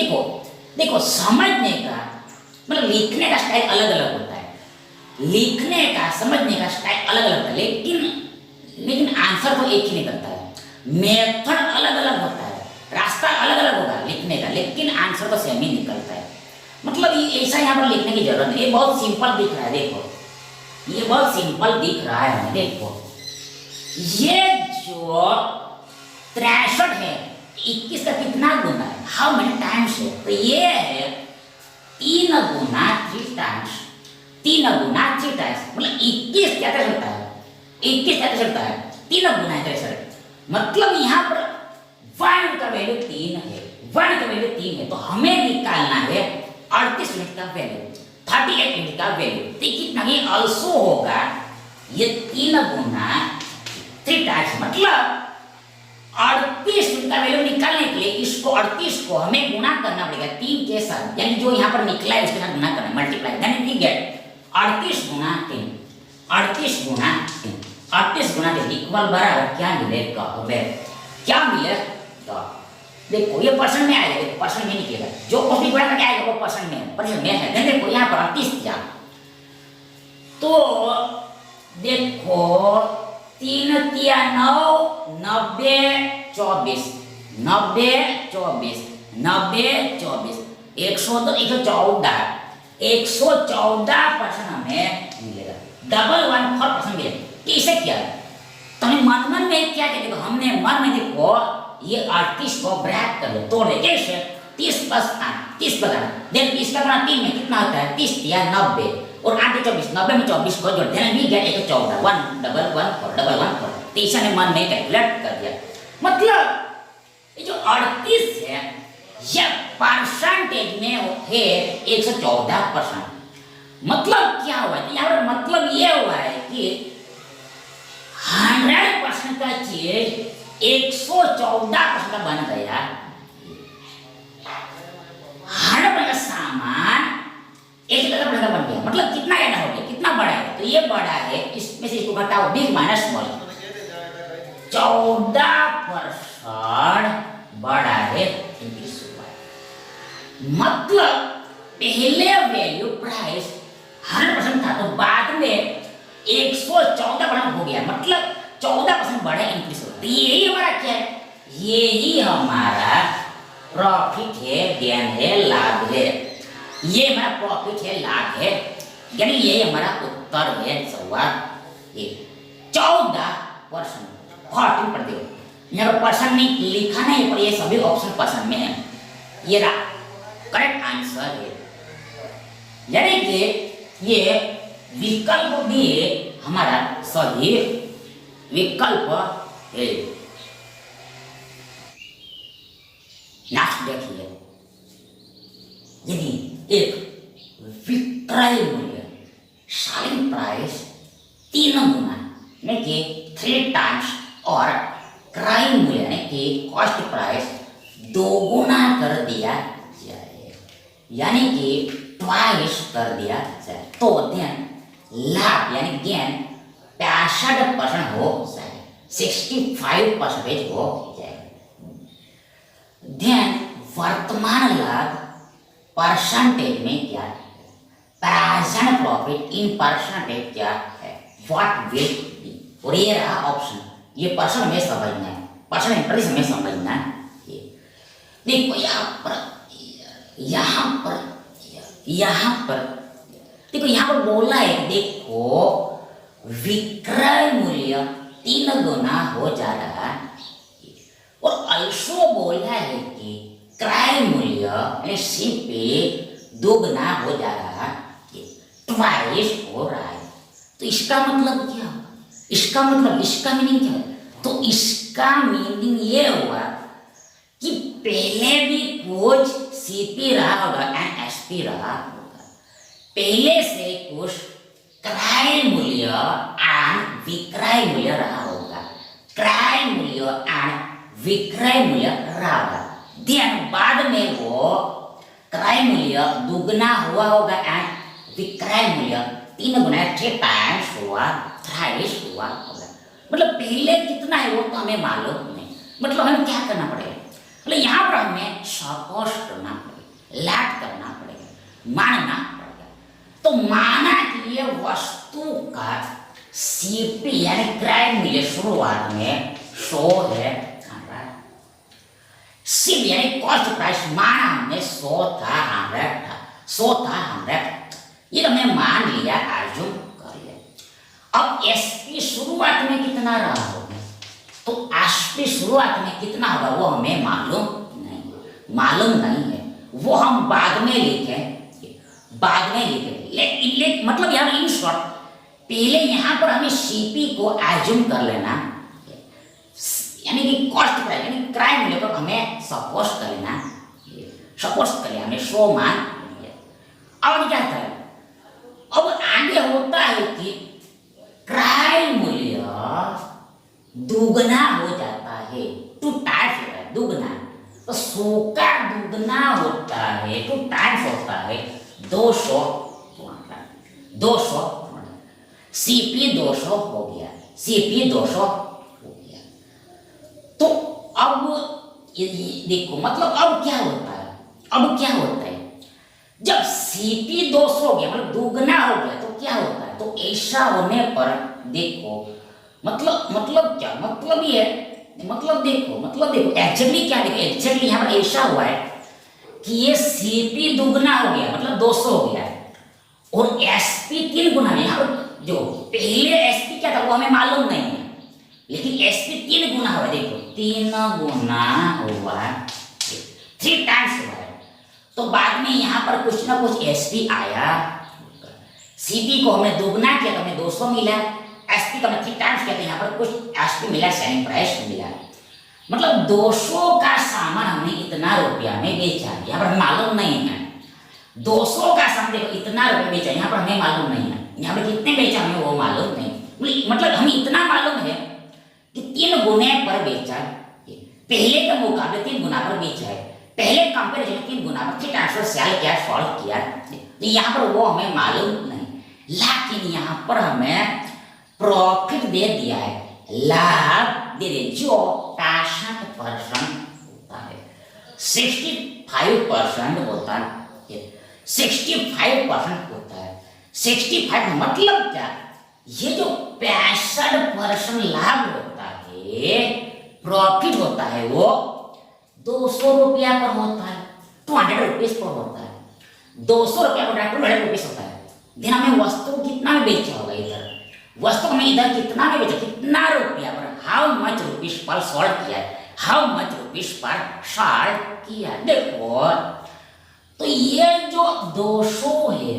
देखो समझने का मतलब लिखने का स्टाइल अलग अलग होता है, लिखने का समझने का स्टाइल अलग अलग होता है, लेकिन आंसर तो एक ही निकलता है। मेथड अलग अलग होता है, रास्ता अलग अलग होगा लिखने का, लेकिन आंसर तो सेम ही निकलता है। मतलब ये ऐसा यहाँ पर लिखने की जरूरत नहीं, ये बहुत सिंपल दिख रहा है। देखो ये बहुत सिंपल दिख रहा है, देखो ये जो 63 है 21 का कितना गुना है, हाउ मेनी टाइम्स है, तो ये है 3 गुना 3 टाइम्स, 3 गुना 3 टाइम्स, मतलब 21 क्या चलता है, 21 क्या चलता है, 3 गुना 63। मतलब यहाँ पर 1 का वैल्यू 3 है, 1 का वैल्यू 3 है, तो हमें निकालना है 38 यूनिट का वैल्यू, 38 यूनिट का वैल्यू। तो कितना ये ऑल्सो होगा, ये 3 गुना 3 टाइम्स, मतलब 38 यूनिट का वैल्यू निकालने के लिए इसको 38 को हमें गुना करना पड़ेगा 3 के साथ, यानी जो यहाँ पर निकला है उसके साथ गुना करना, मल्टीप्लाई, देन वी गेट 38 गुना 3, 38 गुना 3, 38 गुना 3 इक्वल बराबर क्या मिलेगा, क्या मिलेगा, देखो ये परसेंट में आएगा, देखो परसेंट में निकलेगा, जो कुछ भी गुणा करके आएगा वो परसेंट में है। देन देखो यहाँ पर 38 क्या, तो देखो 3 तिया 9, 90 24, 90 24, 90 24, 114% हमें मिलेगा, डबल 14% मिलेगा। कैसे किया, तो हमें मन में क्या कहते, देखो हमने मन में देखो ये 38 को ब्रैकेट कर दो, तोड़ दे, कैसे 30 + 8, 30 + 8, देन 30 का गुणा 3 में कितना होता है, 30 या 90 और 8 24, 90 में 24 को जोड़ देना, वी गेट 114, 111 तीसरा ने मन में कैलकुलेट कर दिया। मतलब ये जो 38 है ये परसेंटेज में है 114%, मतलब क्या हुआ है? यहाँ पर मतलब ये हुआ है कि 100% का चीज 114% का बन गया। 100% का सामान 114% का बन गया, मतलब कितना ज्यादा हो गया, कितना बड़ा है? तो ये बड़ा है, इसमें से इसको घटाओ, बिग माइनस स्मॉल, 14% बड़ा है, इंक्रीज हुआ है। मतलब पहले वैल्यू प्राइस 100% था, तो बाद में 114% हो गया, मतलब 14% बढ़े, इंक्रीज हो। तो यही हमारा क्या है? यही हमारा प्रॉफिट है, गेन है, लाभ है। ये हमारा प्रॉफिट है, लाभ है, यानी यही हमारा उत्तर है सवाल ये 14%, 14%। यहाँ पर पर्सन नहीं लिखा नहीं, पर ये सभी ऑप्शन पर्सन में है। ये रहा करेक्ट आंसर है, यानी कि ये विकल्प भी हमारा सही विकल्प है। नेक्स्ट देखिए, यदि एक विक्रय मूल्य सेलिंग प्राइस 3 गुना यानी कि 3 टाइम्स और क्रय मूल्य यानी कि कॉस्ट प्राइस 2 गुना कर दिया जाए, यानी कि ट्वाइस कर दिया जाए, तो देन लाभ यानी गेन 65% हो जाए, 65% हो जाए। देन वर्तमान लाभ परसेंटेज में क्या है? प्रेजेंट प्रॉफिट इन परसेंटेज क्या है? What will be? और ये रहा ऑप्शन, ये परसेंट में समझना है, परसेंट इंक्रीज में समझना है। देखो यहाँ पर देखो, यहाँ पर बोला है, देखो विक्रय मूल्य 3 गुना हो जा रहा है, और अल्सो बोला है कि क्रय मूल्य यानी सीपी 2 गुना हो जा रहा है, ट्वाइस हो रहा है। तो इसका मतलब क्या हुआ? इसका मीनिंग क्या है? तो इसका मीनिंग ये हुआ कि पहले भी कुछ सीपी रहा होगा एंड एसपी रहा होगा, पहले से कुछ क्रय मूल्य एंड विक्रय मूल्य रहा होगा, क्रय मूल्य एंड विक्रय मूल्य रहा होगा, देन बाद में वो क्रय मूल्य 2 गुना हुआ होगा एंड विक्रय मूल्य 3 गुना 3 टाइम्स हुआ, थ्राइस हुआ होगा। मतलब पहले कितना है वो तो हमें मालूम नहीं, मतलब हमें क्या करना पड़ेगा? मतलब यहाँ पर हमें सपोज करना पड़ेगा, लैट करना पड़ेगा, मानना पड़ेगा। तो माना कि ये वस्तु का सीपी यानी क्रय मूल्य शुरुआत में 100 है, सीपी यानी कॉस्ट प्राइस माना हमने 100 था, 100, ये तो हमने मान लिया, आजूम कर लिया। अब एसपी शुरुआत में कितना रहा होगा? तो एसपी शुरुआत में कितना होगा वो हमें मालूम नहीं है, वो हम बाद में लिखेंगे, लेकिन मतलब यार इन शॉर्ट पहले यहाँ पर हमें सीपी को आजूम कर लेना, यानी कि कॉस्ट प्राइस यानी क्रय मूल्य को हमें सपोज कर लेना, सपोज कर लिया हमने 100 मान लिया। अब क्या करें? अब आगे होता है कि क्रय मूल्य 2 गुना हो जाता है, 2 टाइम्स होता है, 2 गुना, तो 100 का 2 गुना होता है, 2 टाइम्स होता है 200, सीपी 200 हो गया, सीपी 200 हो गया। तो अब देखो, मतलब अब क्या होता है? जब सीपी 200 हो गया, मतलब 2 गुना हो गया, तो क्या होता है? तो ऐसा होने पर देखो, मतलब क्या मतलब ये देखो एक्चुअली क्या, देखो एक्चुअली यहाँ पर ऐसा हुआ है कि ये सीपी 2 गुना हो गया, मतलब 200 हो गया, और एसपी 3 गुना है। यहाँ पर जो पहले एसपी क्या था वो हमें मालूम नहीं है, लेकिन एसपी 3 गुना हुआ, देखो 3 गुना हुआ, 3 टाइम्स हुआ है, तो बाद में यहाँ पर कुछ ना कुछ एसपी आया, सीपी को हमने 2 गुना किया तो हमें 200 मिला, एसपी का 3 टाइम्स किया तो यहाँ पर कुछ एसपी मिला, सेलिंग प्राइस मिला, मतलब 200 का सामान हमने इतना रुपया में बेचा, यहाँ पर मालूम नहीं है, 200 का सामान देखो इतना रुपए बेचा, यहाँ पर हमें मालूम नहीं है, यहाँ पर कितने बेचा हमें वो मालूम नहीं, मतलब हमें इतना मालूम है कि 3 गुने पर बेचा, पहले के मुकाबले 3 गुना पर बेचा है, पहले कंपेरिजन 3 गुना पर फिर ट्रांसफर सेल किया, सॉल्व किया, तो यहाँ पर वो हमें मालूम नहीं, लेकिन यहाँ पर हमें प्रॉफिट दे दिया है, लाभ दे दिया जो 65% होता है, 65% होता है, 65% होता है, 65 मतलब क्या, ये जो 65% लाभ होता है, प्रॉफिट होता है, वो 200 रुपया पर होता है, 200 रुपीज पर होता है, 200 रुपया पर 200 रुपीज होता है। दिन हमें वस्तु कितना में बेचा होगा, इधर वस्तु में इधर कितना में बेचा, कितना रुपया पर, how much rupees per solve किया है, how much rupees per solve किया, देखो तो ये जो 200 है,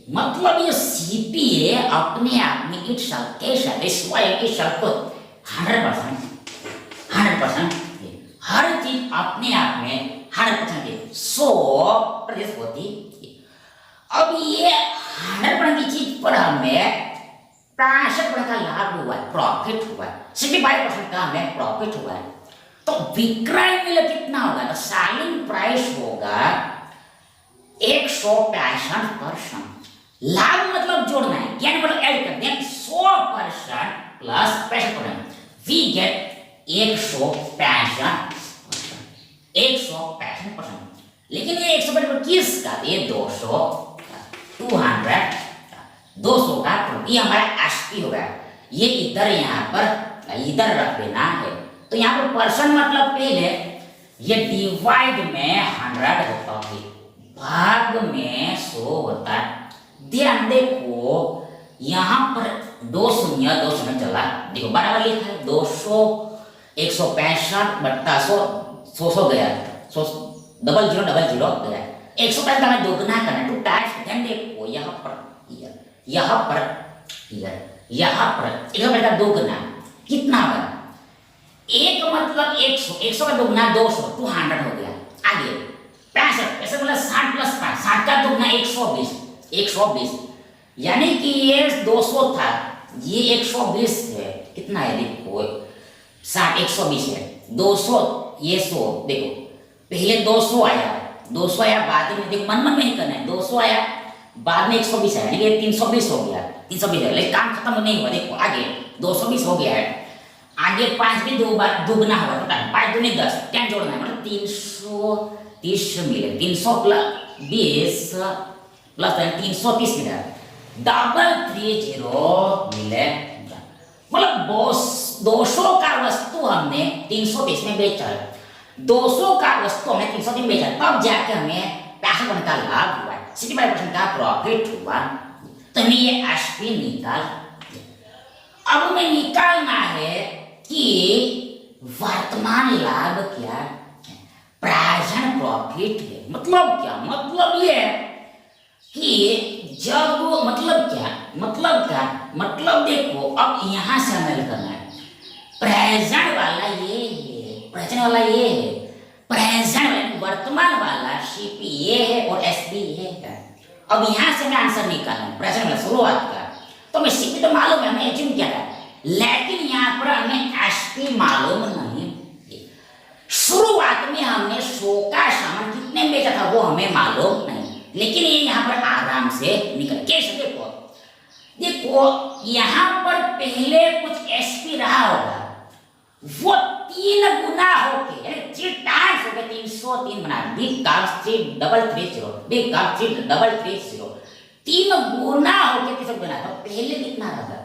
मतलब ये सीपीए अपने आप में इट स्वयं इस को 100% हर चीज अपने आप में 100% 100% होती है। अब ये 100% की चीज पर हमें 65% का लाभ हुआ है, प्रॉफिट हुआ है, 65% का हमें प्रॉफिट हुआ है, तो विक्रय मूल्य कितना होगा, तो सेलिंग प्राइस होगा 165%, लाभ मतलब जोड़ना है, क्या मतलब ऐड कर दें, 100% प्लस 65%, वी गेट 165%, लेकिन ये 165% किसका, ये 200 का, ये हमारा एसपी होगा, ये इधर यहाँ पर इधर रख देना है, तो यहाँ पर परसेंट मतलब पहले ये डिवाइड में 100 होता है, भाग में 100 होता है, ध्यान देखो यहाँ पर 2 शून्य चला, देखो बराबर लिखा है, 200 165 बट्टा 100 गया, 00 गया, 165 का हमें दोगुना करना, टू टाइम्स, ध्यान देखो यहाँ पर का दोगुना कितना होगा, एक मतलब 100 का दोगुना 200 200 हो गया, आगे 65 ऐसा मतलब 60 प्लस 5 60 का दोगुना 120, यानी कि ये 200 था, ये 120 है, कितना है देखो 60 120 है, 200 ये 100, देखो पहले 200 आया, बाद में देखो मन नहीं करना है, 200 आया बाद में 120 आया, यानी 320 हो गया, 320 है, लेकिन काम खत्म नहीं हुआ, देखो आगे 220 हो गया है, आगे 5 भी 2 बार दुगना हुआ, टोटल 5 दूनी 10, 10 जोड़ना है, मतलब 330 मिले, 300 प्लस 20 प्लस 330 मिला, 330 मिले, मतलब 200 का वस्तु हमने 330 में बेचा है, 200 का वस्तु हमने 330 में बेचा, तब जाके हमें 65% का लाभ हुआ, 65% का प्रॉफिट हुआ, तो हमें ये एसपी निकाल, अब हमें निकालना है कि वर्तमान लाभ क्या है, प्रेजेंट प्रॉफिट है, मतलब क्या, मतलब ये कि जब मतलब देखो अब यहां से हमें करना है, प्रेजेंट वाला ये है, प्रेजेंट वर्तमान वाला सीपी ये है और एसपी ये है, अब यहां से हमें आंसर निकालना है, प्रेजेंट वाला शुरुआत का, तो हमें सीपी तो मालूम है, हमें एज्यूम किया था, लेकिन यहाँ पर हमें एसपी मालूम नहीं, शुरुआत में हमने 100 का सामान कितने में बेचा था वो हमें मालूम नहीं, लेकिन ये यहाँ पर आराम से निकल, कैसे देखो यहाँ पर पहले कुछ एसपी रहा होगा, वो 3 गुना होके 3 टाइम्स हो गए, 303 बना, बिग काम्स 333 3 गुना होके किसको बना, तो पहले कितना रहा,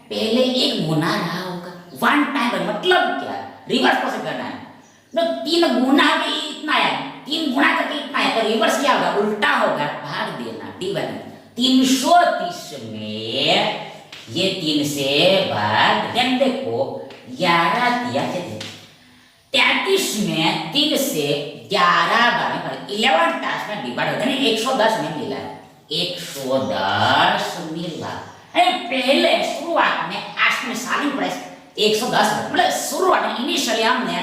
पहले 1 गुना रहा होगा, 1 टाइम, मतलब क्या, रिवर्स प्रोसेस करना है, तो 3 गुना भी इतना है, 3 गुना करके इतना है, तो रिवर्स क्या होगा, उल्टा होगा, भाग देना, डिवाइड 330 में ये 3 से भाग, ध्यान देखो 11 दिया, 33 में 3 से 11 बार 11 टास्क में डिवाइड होता है, 110 में मिला, 110 मिला, पहले शुरुआत में आस्क में सेलिंग प्राइस 110, मतलब शुरुआत में इनिशियली हमने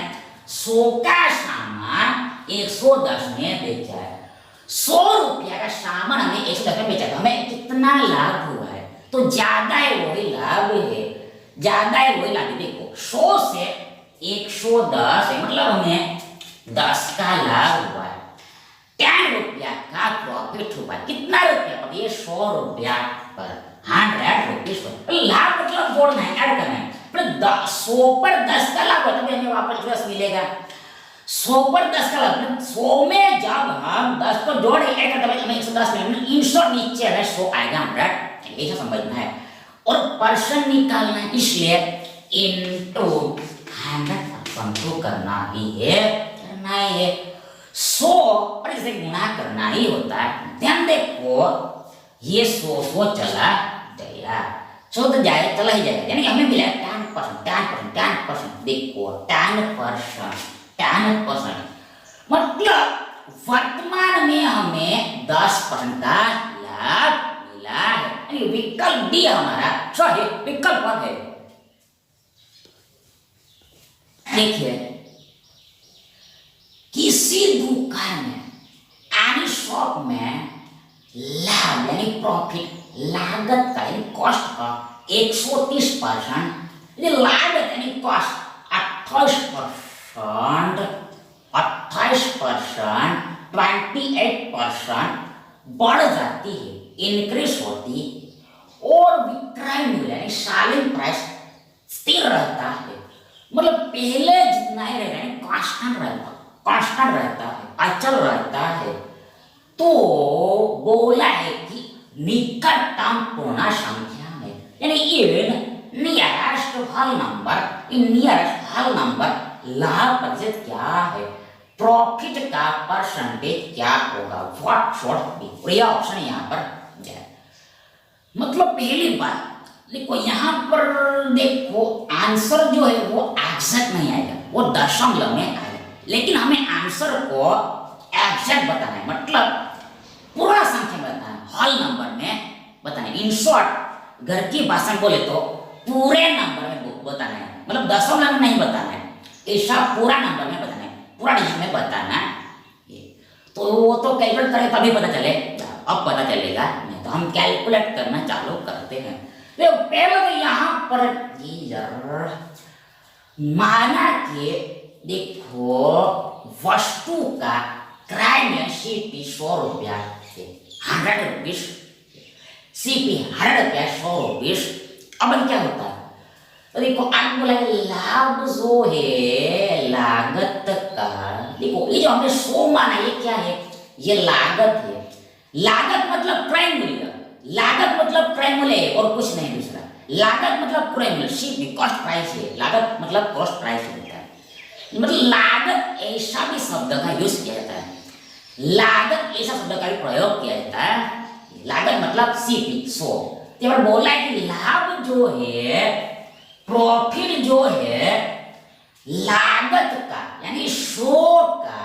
100 का सामान 110 में बेचा है, 100 रुपया का सामान हमें 110 में बेचा तो हमें कितना लाभ हुआ है? तो ज्यादा है वही लाभ है, ज्यादा है वही लाभ है। देखो 100 से 110 है, मतलब हमें 10 का लाभ हुआ है। 10 रुपया का प्रॉफिट हुआ। कितना रुपया पर? ये 100 रुपया पर 100 रुपीज पर। लाभ मतलब जोड़ना है, ऐड करना है। 100 पर 10 का लाभ होता है, हमें वापस 10 मिलेगा। 100 पर 10 का लाभ, 100 में जब हम 10 को जोड़े ऐड करते हैं हमें 110 मिलेगा। इंसो नीचे है 100 आएगा 100, ऐसा समझना है। और परसेंट निकालना है, इसलिए इनटू 100% तो करना ही है, करना है। 100 और इसे गुणा करना ही होता है। ध्यान देखो ये 100 चला गया, 100 तो जाए चला ही जाएगा, यानी हमें मिला 10%। देखो 10%, मतलब वर्तमान में हमें 10% का लाभ मिला है। यानी विकल्प डी हमारा सही विकल्प है। देखिए किसी दुकान में यानी शॉप में लाभ यानी प्रॉफिट, लागत का यानी कॉस्ट का 130%, लागत यानी कॉस्ट 28%, 28% बढ़ जाती है, इंक्रीज होती है। और विक्रय मूल्य यानी सेलिंग प्राइस स्थिर रहता है, मतलब पहले जितना ही रहेगा यानी कांस्टेंट रहता है, अचल रहता है। तो बोला है कि निकटतम पूर्ण संख्या में यानी इन नियरेस्ट होल नंबर लाभ प्रतिशत क्या है, प्रॉफिट का परसेंटेज क्या होगा, व्हाट शॉर्ट बी, ऑप्शन यहाँ पर जाए। मतलब पहली बात देखो यहाँ पर देखो आंसर जो है वो एग्जैक्ट नहीं आएगा, वो दशमलव में आएगा, लेकिन हमें आंसर को एग्जैक्ट बताना है, मतलब पूरा संख्या बताना है, होल नंबर में बताना है। इन शॉर्ट घर की भाषा में बोले तो पूरे नंबर में बताना है, मतलब दशमलव में नहीं बताना है, ऐसा पूरा नंबर में बताना है, पूरा डिजिट में बताना है। तो वो तो कैलकुलेट करें तभी पता चले, अब पता चलेगा, नहीं तो हम कैलकुलेट करना चालू करते हैं। तो पहले तो यहाँ पर माना कि देखो वस्तु का क्रय में सीपी 100 रुपया, 100 रुपीज, सीपी 100 रुपया 100 रुपीज। अब क्या होता है? तो देखो आप बोला लाभ जो है लागत का, देखो ये जो हमने 100 माना ये क्या है? ये लागत है। लागत मतलब क्रय मूल्य, लागत मतलब क्रय मूल्य है और कुछ नहीं दूसरा। लागत मतलब क्रय मूल्य, सीपी कॉस्ट प्राइस है, लागत मतलब कॉस्ट प्राइस होता है। मतलब लागत ऐसा भी शब्द का यूज किया जाता है, लागत ऐसा शब्द का भी प्रयोग किया जाता है। लागत मतलब सीपी 100। तो बोला है कि लाभ जो है, प्रॉफिट जो है लागत का यानी 100 का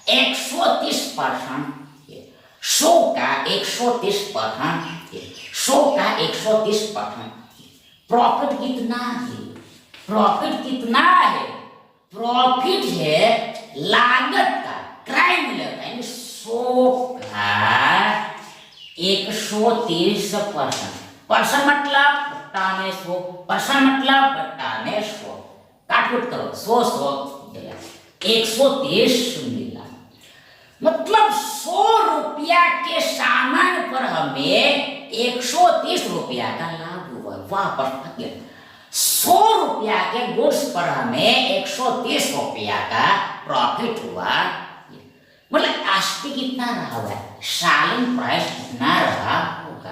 130%, 100 का 130%, 100 का 130%। प्रॉफिट कितना है? प्रॉफिट कितना है? प्रॉफिट है लागत का क्रय मूल्य का यानी 100 का 130%। परसेंट मतलब बट्टा में 100, परसेंट मतलब बट्टा में 100, काटकुट करो 100 गया, 130 मिला। मतलब 100 रुपया के सामान पर हमें 130 रुपया का लाभ हुआ, वापस आ गया। 100 रुपया के गुड्स पर हमें 130 रुपया का प्रॉफिट हुआ। मतलब आस्ती कितना रहा हुआ है, सेलिंग प्राइस कितना रहा होगा?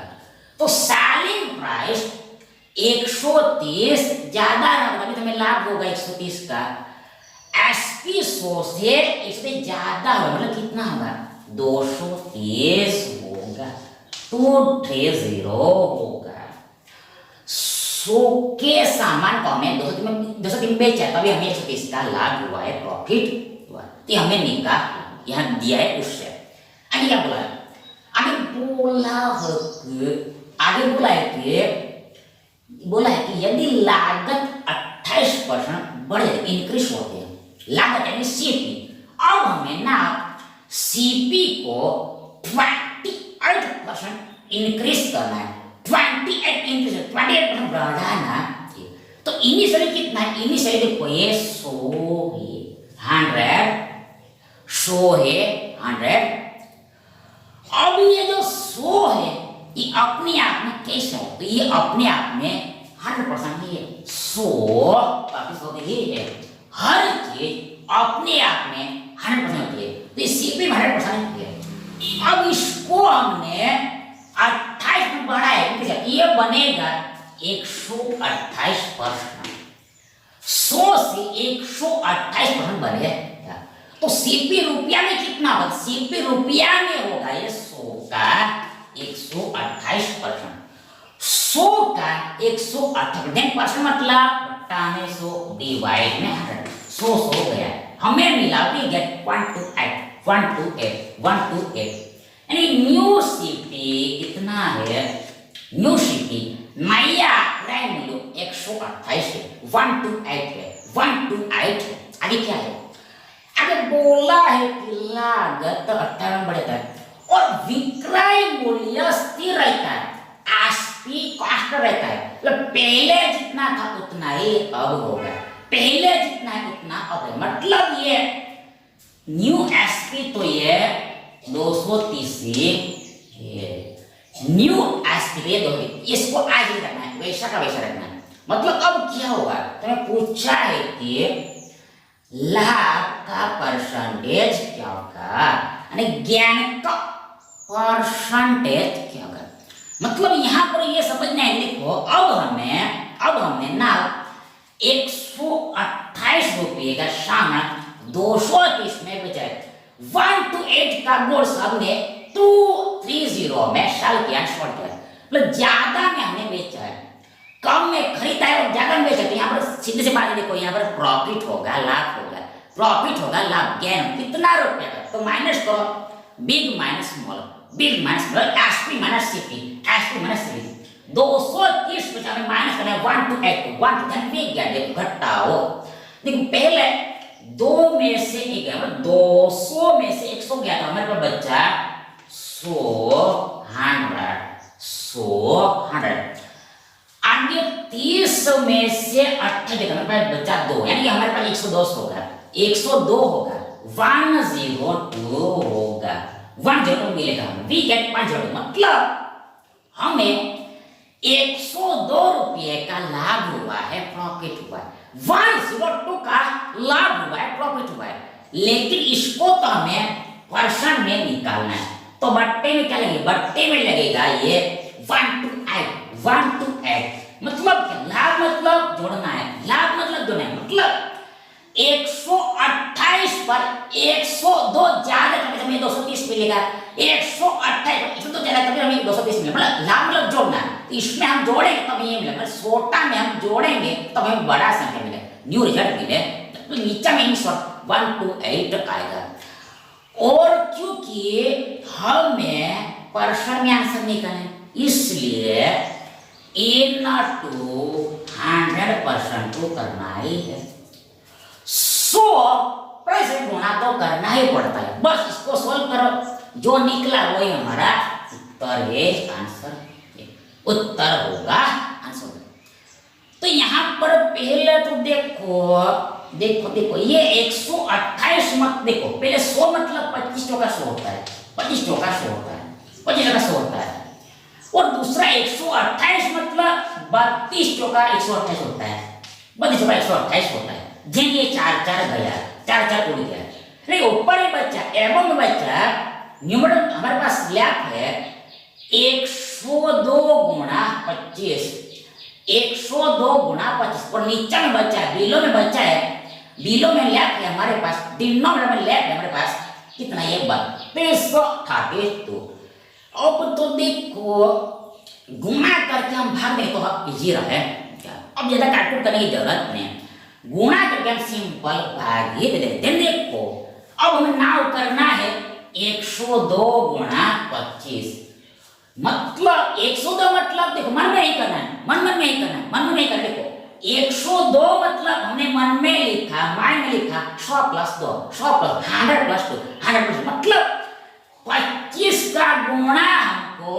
तो सेलिंग प्राइस 130 ज्यादा रहा होगा, तो हमें लाभ होगा 130 का। एसपी 100 से इसमें ज्यादा होगा, मतलब कितना होगा? 230 होगा, 230 होगा। 100 के सामान को हमें 203 बेचा है, तभी हमें 130 का लाभ हुआ है, प्रॉफिट हुआ। तो हमें निकाल यहाँ दिया है उससे। आगे क्या बोला है? आगे बोला है कि यदि लागत 28% बढ़े, इंक्रीज होते हैं, लागत यानी सीपी, अब हमें ना सीपी को 28% इंक्रीज करना है, 28% बढ़ाना। तो इनिशियली कितना है, इनिशियली देखो ये 100 है 100। अब ये जो 100 है ये अपने आप में कैसे हो, तो ये अपने आप में 100% ही है। 100 वापिस हो गई है, हर चीज अपने आप में 100% होती है, तो सीपी में 100% होती है। अब इसको हमने 28 में बढ़ाया, ये बनेगा 128%। 100 से 128% बनेगा, तो सीपी रुपया में कितना होगा, सीपी रुपया में होगा ये 100 का 128%। 100 का 128% मतलब 100 डिवाइड में 100 गया, हमें मिला वी गेट 128 यानी न्यू सीपी कितना है, न्यू सीपी नया प्राइम मूल्य 128 है, 128 है, 128 है। आगे क्या है, अगर बोला है कि लागत 18 में बढ़ता है और विक्रय मूल्य स्थिर रहता है, आस्पी कॉस्ट रहता है, मतलब पहले जितना था उतना ही अब होगा, पहले जितना है उतना अब है। मतलब ये न्यू एसपी तो ये 230 न्यू एसपी 230, इसको आज ही रखना है, वैसा का वैसा रखना है। मतलब अब क्या होगा, तुम्हें पूछा है कि लाभ का परसेंटेज क्या होगा, यानी ज्ञान का परसेंटेज क्या होगा। मतलब यहां पर ये समझना है, देखो अब हमने ना 128 रुपये का सामान 230 में बेचा है। 1 to 8 का गुड्स हमने 230 में सेल किया, शॉर्ट किया, मतलब ज्यादा में हमने बेचा है, कम में खरीदा है और ज्यादा में बेचा। तो यहाँ पर सीधे से बात देखो, यहाँ पर प्रॉफिट होगा, लाभ होगा, प्रॉफिट होगा, लाभ गेन कितना रुपए का, तो माइनस करो, big minus small, big minus small, SP minus CP, SP minus CP. 230 में हमें माइनस करना है 1 to 8, 1 to 10 में क्या देखो घटाओ, देखो पहले 2 में से 1 200 में से 100 गया था, हमारे पास बचा 100 आगे 30 में से 28 देखा, हमारे पास बचा 2, यानी हमारे पास 110 होगा, 102 होगा, 102 होगा, 102 मिलेगा, वी गेट 102। मतलब हमें 102 रुपये का लाभ हुआ है, प्रॉफिट हुआ है, 102 का लाभ हुआ है, प्रॉफिट हुआ है। लेकिन इसको तो हमें परसेंट में निकालना है, तो बट्टे में क्या लगेगा, बट्टे में लगेगा ये 1 to 8, मतलब क्या, लाभ मतलब जोड़ना है, लाभ मतलब जोड़ना है, मतलब 128 पर 102 ज्यादा करने से हमें 230 मिलेगा, 128 तो ज्यादा करके हमें 230 मिलेगा, मतलब लाभ मतलब जोड़ना है। तो इसमें हम जोड़ेंगे तब ये मिलेगा, छोटा में हम जोड़ेंगे तब हमें बड़ा संख्या मिलेगा, न्यू रिजल्ट मिले। तो नीचे में इन शॉर्ट 1 to 8 आएगा, और क्योंकि हमें परसेंट में आंसर निकालना है, इसलिए इन टू 100% को करना ही है। 100% गुणा तो करना ही पड़ता है, बस इसको सोल्व करो, जो निकला वही हमारा उत्तर है, आंसर उत्तर होगा, आंसर। तो यहाँ पर पहले तो देखो ये 128 मत देखो, पहले 100 मतलब 25 का 100 होता है, 25 का 100 होता है, 25 का 100 होता है, और दूसरा 128 मतलब 32 का 128 होता है, 32 का 128 होता है। जिन ये 4 गया, 4 उड़ गया, नहीं ऊपर ही बच्चा एवं में बच्चा न्यूमरेटर हमारे पास लैप है 102 गुणा 25, 102 गुणा 25, और नीचे में बच्चा है, बिलो में बच्चा है, बिलो में लैप है हमारे पास, डिनोमिनेटर में लैप है हमारे पास, कितना ये 32। अब तो देखो गुणा करके हम भाग दें तो इजी रहा है, अब ज्यादा कैलकुलेट करने की जरूरत नहीं, गुणा करके हम सिंपल भाग ही दे देते हैं। देखो अब हमें नाव करना है 102 गुणा 25, मतलब 102 मतलब देखो मन में ही करना है, मन में ही करना है, देखो 102 मतलब मतलब हमने मन में लिखा, माइंड में लिखा 100 प्लस 2, 100 प्लस 100 प्लस 2, 100 प्लस, मतलब 25 का गुणा हमको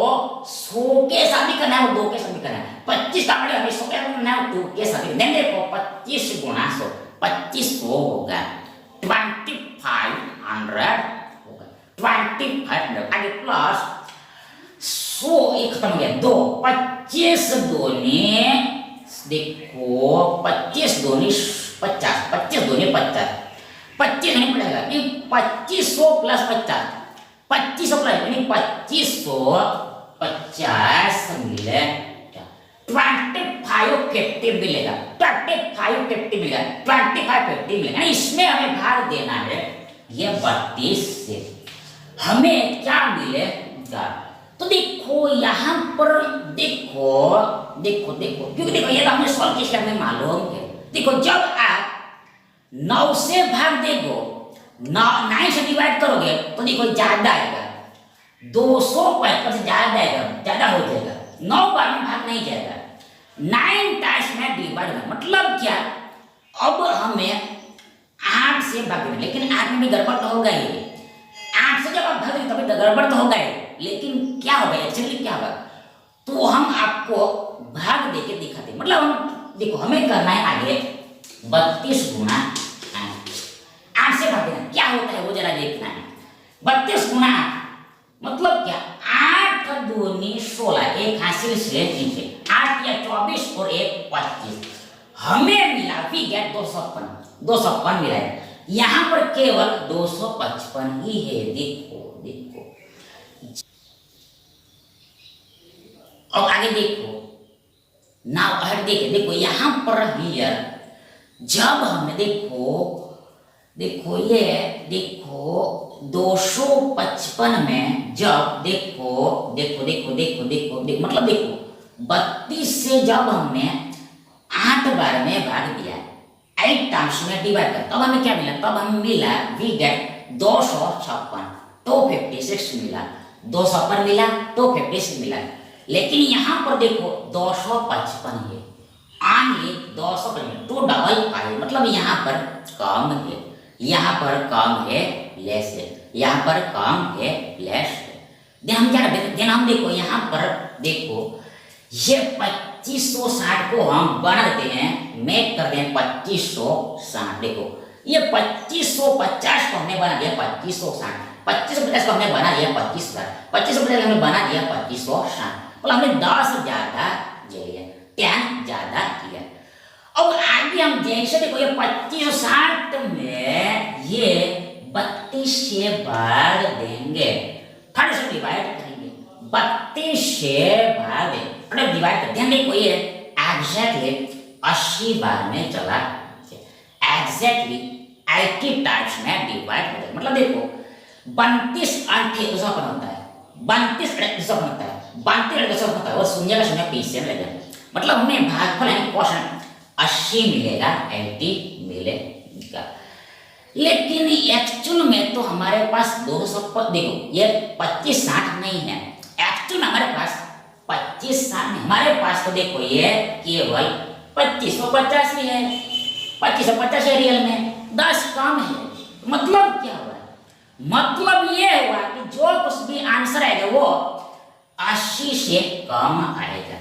100 के साथ भी करना है और 2 के साथ भी करना है। 25 का मतलब हमें 100 के साथ करना है और 2 के साथ भी। नहीं देखो 25 गुणा 100, 2500 होगा, 2500 होगा, 2500 आगे प्लस 100 एक खत्म हो गया, 2 25 दूनी देखो 25 दूनी 50, 25 दूनी 50, 25 नहीं पड़ेगा ये 2500 प्लस 50, 2500 प्लस यानी 2550 मिले 2550 मिलेगा, 2550 मिलेगा, 2550 मिलेगा। इसमें हमें भाग देना है ये 32 से, हमें क्या मिलेगा? तो देखो यहाँ पर देखो देखो देखो क्योंकि देखो ये तो हमने सॉल्व किया, हमें मालूम है। देखो जब आप 9 से भाग देगो, 9 से डिवाइड करोगे तो देखो ज्यादा आएगा, 255 से ज्यादा आएगा, ज्यादा हो जाएगा। 9 बार में भाग नहीं जाएगा, 9 टाइम्स में डिवाइड, मतलब क्या? अब हमें 8 से भाग देना, लेकिन 8 में भी गड़बड़ तो होगा ही। 8 से जब आप भाग तभी तो गड़बड़ तो होगा ही, लेकिन क्या होगा एक्चुअली क्या होगा? तो हम आपको भाग देके दिखाते, मतलब हम देखो हमें करना है आगे 32 गुणा 8 से भाग देना, क्या होता है वो जरा देखना है। 32 गुणा 8 मतलब क्या? 8 दूनी 16, एक हासिल से नीचे 8 या 24 और 1 25, हमें मिला भी गया 255 मिला है। यहाँ पर केवल 255 ही है, देखो देखो। अब आगे देखो नाउ अहेड देखो यहाँ पर हियर जब हमने देखो देखो ये देखो 255 में जब देखो देखो देखो देखो देखो देखो मतलब देखो 32 से जब हमने 8 बार में भाग दिया, 8 टाइम्स में डिवाइड कर, तब हमें क्या मिला? तब हमें मिला वी गेट 256, 256 मिला, 256 मिला, 256 मिला। लेकिन यहाँ पर देखो 255 है, आगे 255 2 डबल 5, मतलब यहाँ पर कम है, यहाँ पर कम है, लेस है, यहाँ पर कम है, लेस है। हम क्या देन हम देखो यहाँ पर देखो ये 2560 को हम बना देते हैं, मेक कर दें 2560। देखो ये 2550 को हमने बना दिया 2560, 2550 को हमने बना दिया 2560, 2550 हमने बना दिया 2560, मतलब हमने 10 ज्यादा ले लिया, 10 ज्यादा किया। अब आगे हम जैसे देखो ये 2560 में ये 32 से भाग देंगे, 30 से डिवाइड करेंगे, 32 से भाग देंगे, डिवाइड करते हैं। देखो ये एग्जैक्टली 80 बार में चला, एग्जैक्टली 80 टाइम्स में डिवाइड हो जाएगा। मतलब देखो 32 अंठे दूसरापन होता है, 32 दूसरापन होता है, 32 दूसरापन होता है, वो शून्य का शून्य पीछे में लगेगा, मतलब हमें भागफल यानी क्वोशंट 80 मिलेगा, 80 मिलेगा। लेकिन एक्चुअल में तो हमारे पास 200 देखो ये 2560 नहीं है, एक्चुअल में हमारे पास 2560 नहीं, हमारे पास तो देखो ये केवल 2550 ही है, 2550 है रियल में, 10 कम है। मतलब क्या हुआ? मतलब ये हुआ कि जो कुछ भी आंसर आएगा वो 80 से कम आएगा,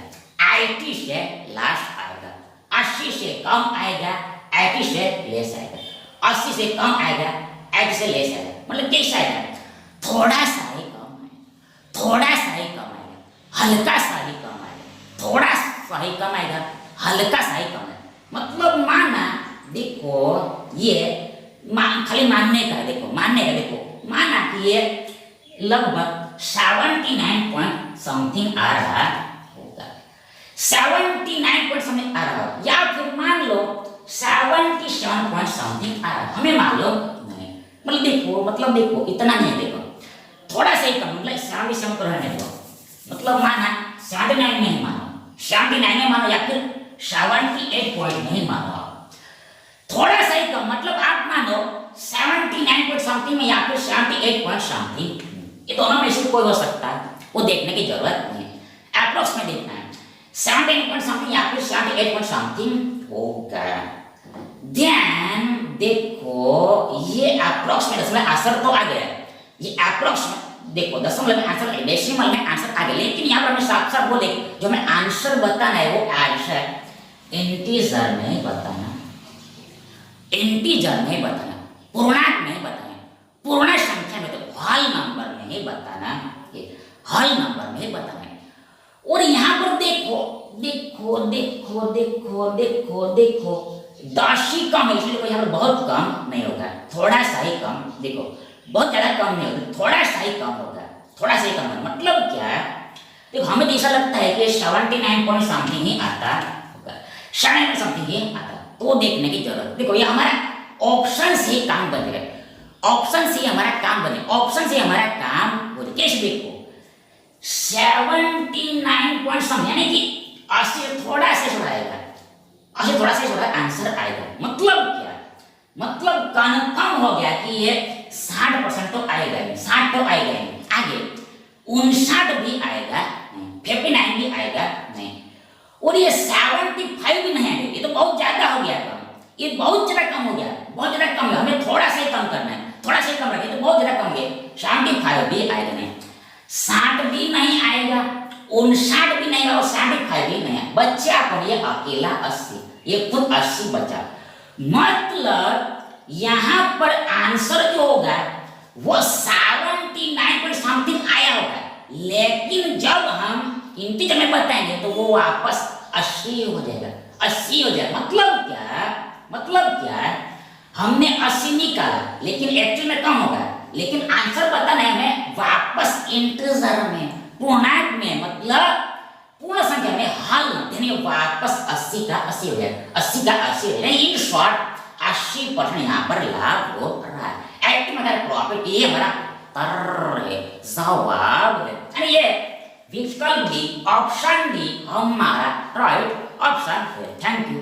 80 से लास्ट आएगा, 80 से कम आएगा, 80 से लेस आएगा, 80 से कम आएगा, 80 से लेस आएगा। मतलब कैसा आएगा? थोड़ा सा ही कम आएगा, थोड़ा सा ही कम आएगा, हल्का सा ही कम आएगा, थोड़ा सा ही कम आएगा, हल्का सा ही कम आएगा। मतलब माना देखो ये खाली मानने का, देखो मानने का, देखो माना कि ये लगभग 79 पॉइंट समथिंग आ रहा होगा, 79 पॉइंट समथिंग आ रहा हो, या फिर मान लो 77 पॉइंट समथिंग आ रहा है, हमें मालूम नहीं। मतलब देखो इतना नहीं, देखो थोड़ा सा ही कम, मतलब 77 को रहने दो, मतलब माना 79 नहीं मानो, 79 नहीं मानो, या फिर 78 पॉइंट नहीं मानो, थोड़ा सा ही कम, मतलब आप मानो 79 पॉइंट समथिंग में या फिर 78 पॉइंट समथिंग, ये दोनों में से कोई हो सकता है, वो देखने की जरूरत नहीं है, अप्रोक्स में देखना है 79 पॉइंट समथिंग या फिर 78 पॉइंट समथिंग होगा। देखो ये अप्रोक्सीमेट दशमलव में आंसर तो आ गया, ये अप्रोक्सीमेट देखो दशमलव में आंसर डेसिमल में आंसर आ गया, लेकिन यहाँ पर हमें साफ साफ बोले जो हमें आंसर बताना है वो आंसर इंटीजर में बताना, इंटीजर में बताना, पूर्णांक में बताना, पूर्ण संख्या में, तो होल नंबर में ही बताना, होल नंबर में बताना है। और यहाँ पर देखो देखो देखो देखो देखो देखो 10 ही कम है, इसलिए यहाँ पर बहुत कम नहीं होगा, थोड़ा सा ही कम, देखो बहुत ज्यादा कम नहीं होगा, थोड़ा सा ही कम होगा, थोड़ा सा ही कम होगा। मतलब क्या है, देखो हमें तो ऐसा लगता है कि 79 पॉइंट समथिंग ही आता होगा, 79 समथिंग ही आता, तो देखने की जरूरत। देखो ये हमारा ऑप्शन से काम बनेगा, ऑप्शन से हमारा काम बने, ऑप्शन से हमारा काम हो। कैसे देखो 79 पॉइंट समथिंग यानी कि 80 थोड़ा से छोड़ाएगा, 80 थोड़ा से छोड़ा आंसर आएगा। मतलब क्या, मतलब कन्फर्म हो गया कि ये 60% तो आएगा ही, 60 तो आएगा ही, आगे 59 भी आएगा नहीं, 59 भी आएगा नहीं, और ये 75 भी नहीं आएगा, ये तो बहुत ज्यादा हो गया कम, ये बहुत ज्यादा कम हो गया, बहुत ज्यादा कम है, हमें थोड़ा सा ही कम करना है, थोड़ा सा ही कम रखिए, तो बहुत ज्यादा कम हो गया, 75 भी आएगा नहीं, 60 भी नहीं आएगा, 59 भी नहीं और 75 भी नहीं, बच्चा पर ये अकेला 80, ये खुद 80 बचा। मतलब यहां पर आंसर जो होगा वो 79 समथिंग आया होगा, लेकिन जब हम इंटीजर में बताएंगे तो वो वापस 80 हो जाएगा, 80 हो जाएगा। मतलब क्या, मतलब क्या, हमने 80 निकाला लेकिन एक्चुअल में कम होगा, लेकिन आंसर बताना है हमें वापस इंटीजर में, पूर्णांक में, मतलब पूर्ण संख्या में हल यानी वापस 80 का 80 हो जाएगा, 80 का 80 हो जाएगा। इन शॉर्ट 80% यहाँ पर लाभ हो रहा है। एक्टिव में प्रॉफिट, ये हमारा तर है, जवाब है, यानी ये विकल्प डी, ऑप्शन डी हमारा राइट ऑप्शन है। Thank you.